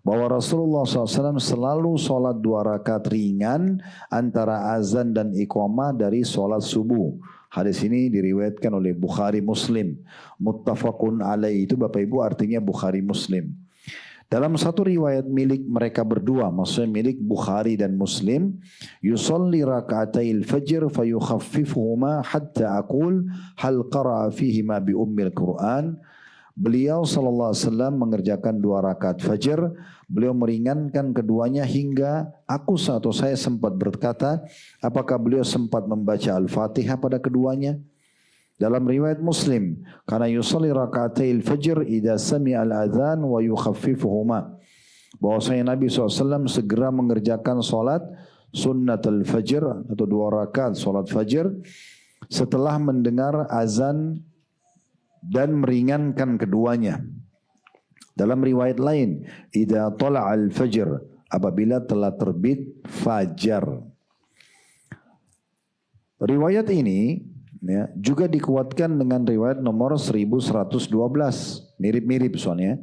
Bahwa Rasulullah SAW selalu sholat 2 rakaat ringan antara azan dan iqamah dari sholat subuh. Hadis ini diriwayatkan oleh Bukhari Muslim. Muttafaqun alaih itu Bapak Ibu artinya Bukhari Muslim. Dalam satu riwayat milik mereka berdua, maksudnya milik Bukhari dan Muslim, yusalli raka'atail fajr fayukhaffifuhuma hatta aqul hal qara'a fihima bi ummil Qur'an. Beliau sallallahu alaihi wasallam mengerjakan 2 rakaat fajr, beliau meringankan keduanya hingga saya sempat berkata, apakah beliau sempat membaca Al-Fatihah pada keduanya? Dalam riwayat Muslim, karena yusalli raka'atail fajr idza sami'a al-adzan wa yukhaffifuhuma. Bahwasanya Nabi SAW segera mengerjakan salat sunnatul fajr atau 2 rakaat salat fajr setelah mendengar azan dan meringankan keduanya. Dalam riwayat lain, idza tala'al fajr, apabila telah terbit fajar. Riwayat ini ya, juga dikuatkan dengan riwayat nomor 1112, mirip-mirip soalnya.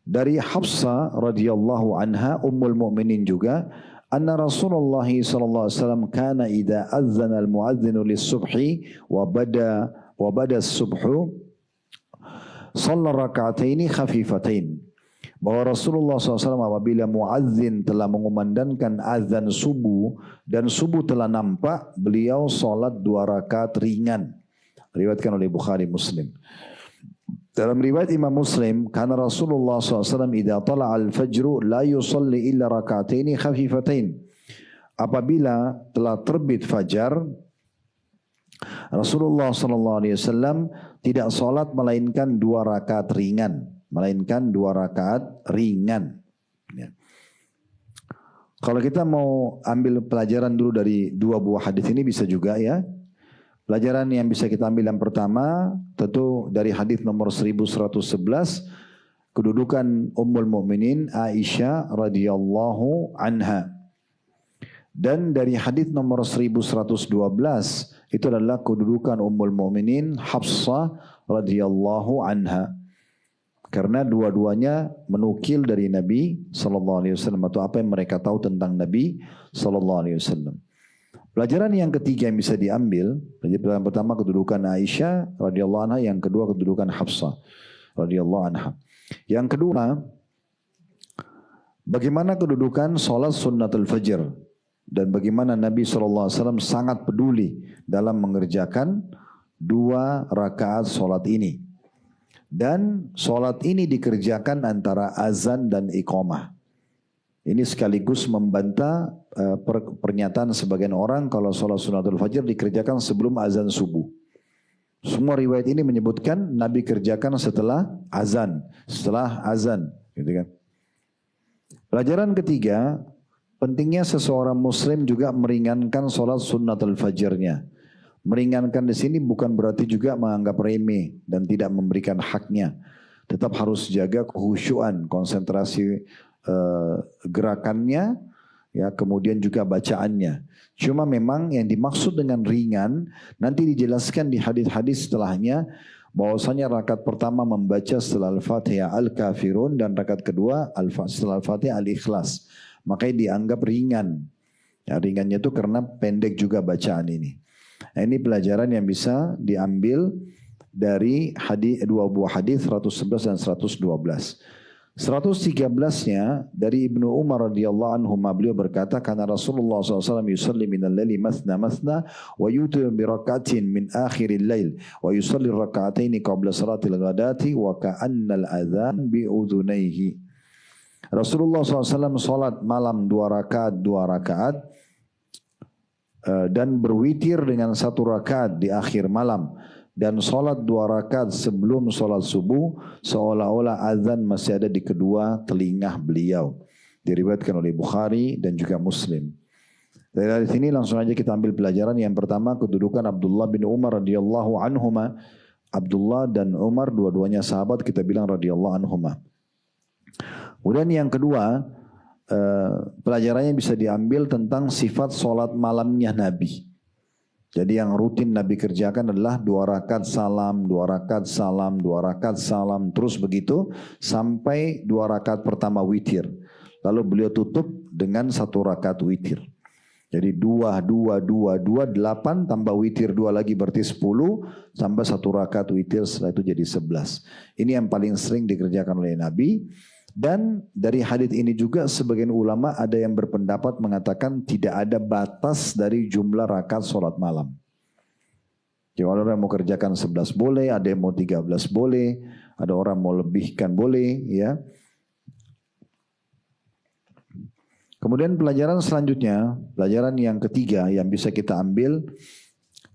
Dari Hafsah radhiyallahu anha ummul mukminin juga, anna Rasulullah sallallahu alaihi wasallam kana idza adzana al-muadzinu lis-subhi wa bada as-subhu shalla rak'ataini khafifatain. Bahwa Rasulullah SAW apabila muazzin telah mengumandangkan azan subuh dan subuh telah nampak, beliau salat 2 rakaat ringan. Riwayatkan oleh Bukhari Muslim. Dalam riwayat Imam Muslim, karena Rasulullah SAW idza tala'a al-fajru la yusalli illa rak'ataini khafifatain. Apabila telah terbit fajar, Rasulullah SAW tidak salat melainkan 2 rakaat ringan. Ya. Kalau kita mau ambil pelajaran dulu dari 2 buah hadis ini bisa juga ya. Pelajaran yang bisa kita ambil yang pertama tentu dari hadis nomor 1111, kedudukan Ummul Mukminin Aisyah radhiyallahu anha. Dan dari hadis nomor 1112 itu adalah kedudukan Ummul Mukminin Hafsah radhiyallahu anha. Karena dua-duanya menukil dari Nabi SAW atau apa yang mereka tahu tentang Nabi SAW. Pelajaran yang ketiga yang bisa diambil, pelajaran pertama kedudukan Aisyah radhiyallahu anha, yang kedua kedudukan Hafsah radhiyallahu anha. Yang kedua, bagaimana kedudukan sholat sunnatul fajr dan bagaimana Nabi SAW sangat peduli dalam mengerjakan 2 rakaat solat ini. Dan solat ini dikerjakan antara azan dan iqamah. Ini sekaligus membantah pernyataan sebagian orang kalau solat sunnatul fajr dikerjakan sebelum azan subuh. Semua riwayat ini menyebutkan Nabi kerjakan setelah azan, gitu kan. Pelajaran ketiga, pentingnya seseorang muslim juga meringankan solat sunnatul fajrnya. Meringankan di sini bukan berarti juga menganggap remeh dan tidak memberikan haknya. Tetap harus jaga kekhusyuan, konsentrasi gerakannya, ya, kemudian juga bacaannya. Cuma memang yang dimaksud dengan ringan nanti dijelaskan di hadis-hadis setelahnya, bahwasanya rakaat pertama membaca setelah Al-Fatihah Al-Kafirun dan rakaat kedua setelah Al-Fatihah Al-Ikhlas. Makanya dianggap ringan. Ya, ringannya itu karena pendek juga bacaan ini. Nah, ini pelajaran yang bisa diambil dari dua buah hadis 111 dan 112. 113-nya dari Ibnu Umar radhiyallahu anhu, beliau berkata, karena Rasulullah SAW yusalli minal laili mathna mathna wa yutir bi rak'atin min akhiril lail wa yusalli rak'ataini qabla salatil ghadati wa ka'annal adhan bi udhunaihi. Rasulullah SAW salat malam 2 rakaat dan berwitir dengan 1 rakaat di akhir malam, dan sholat 2 rakaat sebelum sholat subuh, seolah-olah azan masih ada di kedua telinga beliau. Diriwayatkan oleh Bukhari dan juga Muslim. Dari sini langsung aja kita ambil pelajaran. Yang pertama, kedudukan Abdullah bin Umar radhiyallahu anhuma. Abdullah dan Umar dua-duanya sahabat, kita bilang radhiyallahu anhuma. Kemudian yang kedua, pelajarannya bisa diambil tentang sifat sholat malamnya Nabi. Jadi yang rutin Nabi kerjakan adalah 2 rakaat salam, 2 rakaat salam, 2 rakaat salam, terus begitu sampai 2 rakaat pertama witir. Lalu beliau tutup dengan 1 rakaat witir. Jadi 2, 8 tambah witir 2 lagi berarti 10, tambah 1 rakaat witir, setelah itu jadi 11. Ini yang paling sering dikerjakan oleh Nabi. Dan dari hadits ini juga sebagian ulama ada yang berpendapat mengatakan tidak ada batas dari jumlah rakaat sholat malam. Jadi orang mau kerjakan 11 boleh, ada yang mau 13 boleh, ada orang mau lebihkan boleh, ya. Kemudian pelajaran selanjutnya, pelajaran yang ketiga yang bisa kita ambil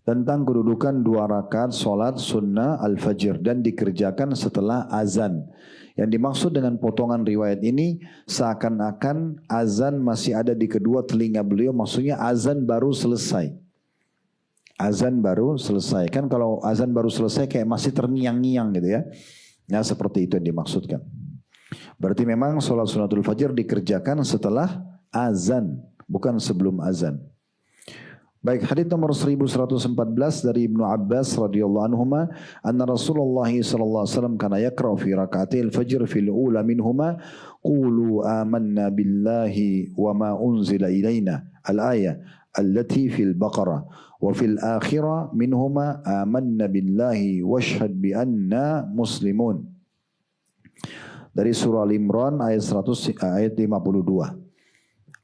tentang kedudukan 2 rakaat sholat sunnah al-fajr dan dikerjakan setelah azan. Yang dimaksud dengan potongan riwayat ini seakan-akan azan masih ada di kedua telinga beliau, maksudnya azan baru selesai. Azan baru selesai. Kan kalau azan baru selesai kayak masih terngiang-ngiang gitu ya. Ya seperti itu yang dimaksudkan. Berarti memang sholat sunnatul fajr dikerjakan setelah azan, bukan sebelum azan. Baik, hadits nomor 1114 dari Ibnu Abbas radhiyallahu anhuma, anna Rasulullah sallallahu alaihi wasallam kana yaqra fi rak'atil fajr fil ula minhuma qulu amanna billahi wa ma unzila ilaina al-ayah allati fil Baqarah wa fil akhirah minhuma amanna billahi washhad bi anna muslimun. Dari surah Al-Imran ayat 52.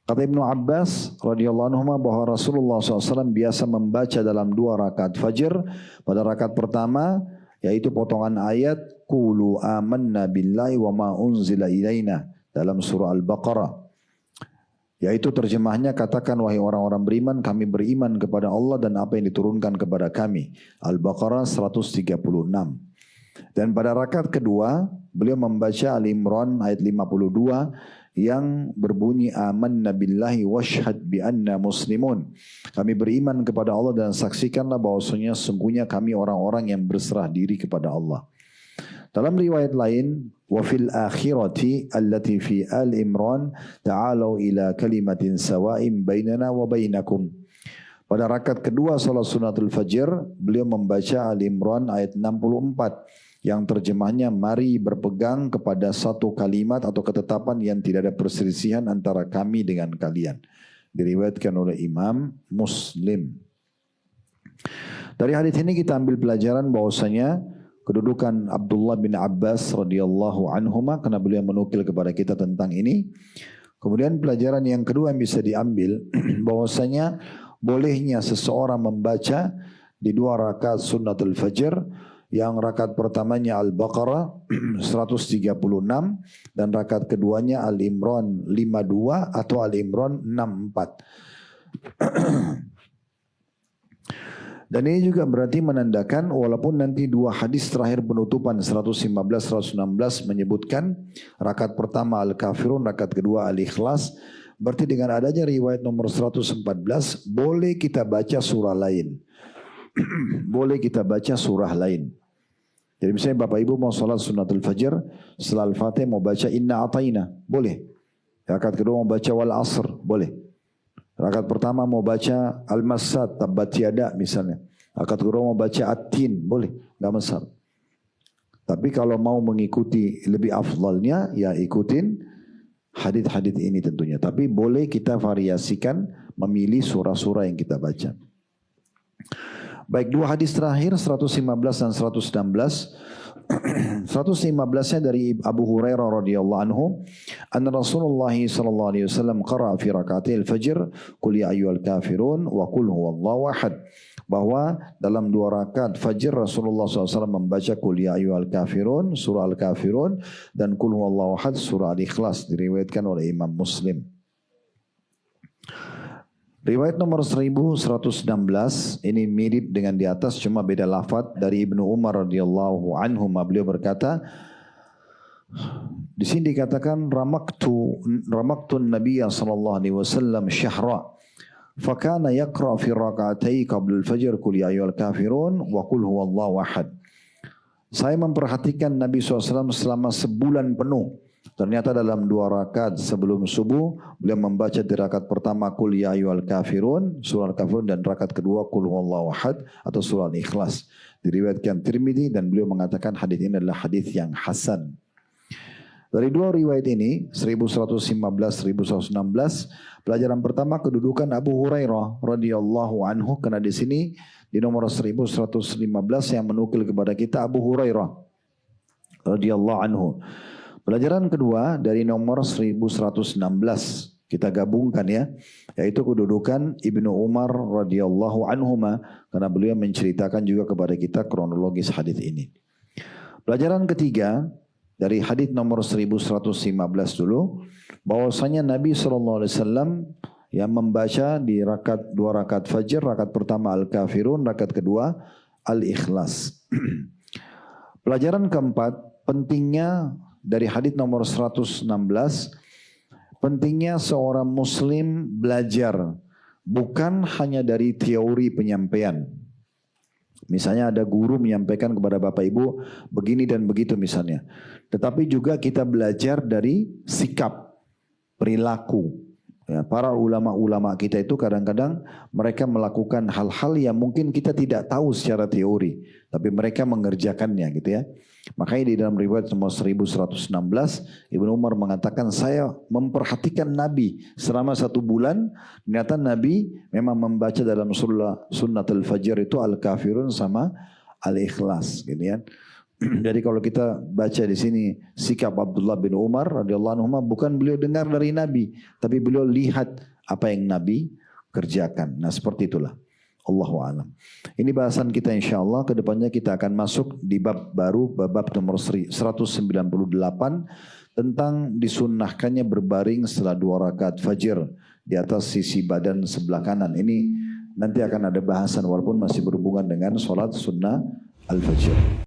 Kata Ibnu Abbas radhiyallahu anhu bahwa Rasulullah SAW biasa membaca dalam 2 rakaat fajr. Pada rakaat pertama yaitu potongan ayat Qulu amanna billahi wa ma unzila ilaina dalam surah Al-Baqarah. Yaitu terjemahnya, katakan wahai orang-orang beriman, kami beriman kepada Allah dan apa yang diturunkan kepada kami. Al-Baqarah 136. Dan pada rakaat kedua beliau membaca Al-Imran ayat 52 yang berbunyi amanna billahi washhad bi anna muslimun. Kami beriman kepada Allah dan saksikanlah bahwasanya sungguhnya kami orang-orang yang berserah diri kepada Allah. Dalam riwayat lain, wa fil akhirati allati fi al-Imran ta'alu ila kalimatin sawa'in bainana wa bainakum. Pada rakaat kedua salat sunnatul fajr, beliau membaca Al-Imran ayat 64 yang terjemahnya mari berpegang kepada satu kalimat atau ketetapan yang tidak ada perselisihan antara kami dengan kalian. Diriwayatkan oleh Imam Muslim. Dari hadis ini kita ambil pelajaran bahwasanya kedudukan Abdullah bin Abbas radhiyallahu anhuma, karena beliau menukil kepada kita tentang ini. Kemudian pelajaran yang kedua yang bisa diambil bahwasanya bolehnya seseorang membaca di 2 rakaat sunnatul fajr, yang rakaat pertamanya Al-Baqarah 136 dan rakaat keduanya Al-Imran 52 atau Al-Imran 64. Dan ini juga berarti menandakan walaupun nanti 2 hadis terakhir penutupan 115-116 menyebutkan rakaat pertama Al-Kafirun, rakaat kedua Al-Ikhlas, berarti dengan adanya riwayat nomor 114 boleh kita baca surah lain. Boleh kita baca surah lain. Jadi misalnya Bapak Ibu mau salat sunnatul fajr, setelah Al-Fatihah mau baca Inna Atayna, boleh. Rakaat kedua mau baca Wal Asr, boleh. Rakaat pertama mau baca Al-Masad, Tabbat Yada misalnya. Rakaat kedua mau baca At-Tin, boleh, enggak masalah. Tapi kalau mau mengikuti lebih afdalnya, ya ikutin hadits-hadits ini tentunya. Tapi boleh kita variasikan memilih surah-surah yang kita baca. Baik, 2 hadis terakhir 115 dan 116. 115-nya dari Abu Hurairah radhiyallahu anhu, anna Rasulullah sallallahu alaihi wasallam qara'a fi raka'atil fajr qul ya ayyuhal kafirun wa qul huwallahu ahad. Bahwa dalam 2 rakaat fajr Rasulullah SAW membaca qul ya ayyuhal kafirun, surah Al-Kafirun, dan qul huwallahu ahad, surah Al-Ikhlas, diriwayatkan oleh Imam Muslim. Riwayat nomor 1116 ini mirip dengan di atas, cuma beda lafaz dari Ibnu Umar radhiyallahu anhu. Beliau berkata, di sini dikatakan ramaktu Nabiya sallallahu alaihi wasallam syahra fakana yaqra fi rak'atai qabla al-fajr qul ya ayyuhal kafirun wa qul huwallahu ahad. Saya memperhatikan Nabi SAW selama sebulan penuh. Ternyata dalam 2 rakaat sebelum subuh beliau membaca di rakaat pertama Qul ya ayyuhal kafirun, surah Al-Kafirun, dan rakaat kedua Qul huwallahu ahad atau surah Al-Ikhlas. Diriwayatkan Tirmidzi dan beliau mengatakan hadis ini adalah hadis yang hasan. Dari 2 riwayat ini 1115-1116, pelajaran pertama kedudukan Abu Hurairah radhiyallahu anhu, karena di sini di nomor 1115 yang menukil kepada kita Abu Hurairah radhiyallahu anhu. Pelajaran kedua dari nomor 1116 kita gabungkan ya, yaitu kedudukan Ibnu Umar radhiyallahu anhuma, karena beliau menceritakan juga kepada kita kronologis hadis ini. Pelajaran ketiga dari hadis nomor 1115 dulu, bahwasanya Nabi SAW yang membaca di 2 rakaat fajr, rakaat pertama Al-Kafirun, rakaat kedua Al-Ikhlas. Pelajaran keempat, pentingnya dari hadis nomor 116, pentingnya seorang muslim belajar bukan hanya dari teori penyampaian. Misalnya ada guru menyampaikan kepada Bapak Ibu begini dan begitu misalnya. Tetapi juga kita belajar dari sikap, perilaku. Ya, para ulama-ulama kita itu kadang-kadang mereka melakukan hal-hal yang mungkin kita tidak tahu secara teori, tapi mereka mengerjakannya gitu ya. Makanya di dalam riwayat nomor 1116 Ibnu Umar mengatakan, saya memperhatikan Nabi selama 1 bulan, ternyata Nabi memang membaca dalam sunnatul fajr itu Al-Kafirun sama Al-Ikhlas gitu ya. Jadi kalau kita baca di sini sikap Abdullah bin Umar radhiyallahu anhu, bukan beliau dengar dari Nabi, tapi beliau lihat apa yang Nabi kerjakan. Nah seperti itulah. Allahu a'lam. Ini bahasan kita insyaallah. Kedepannya kita akan masuk di bab baru, bab nomor 198 tentang disunnahkannya berbaring setelah 2 rakaat fajr di atas sisi badan sebelah kanan. Ini nanti akan ada bahasan walaupun masih berhubungan dengan sholat sunnah al-fajr.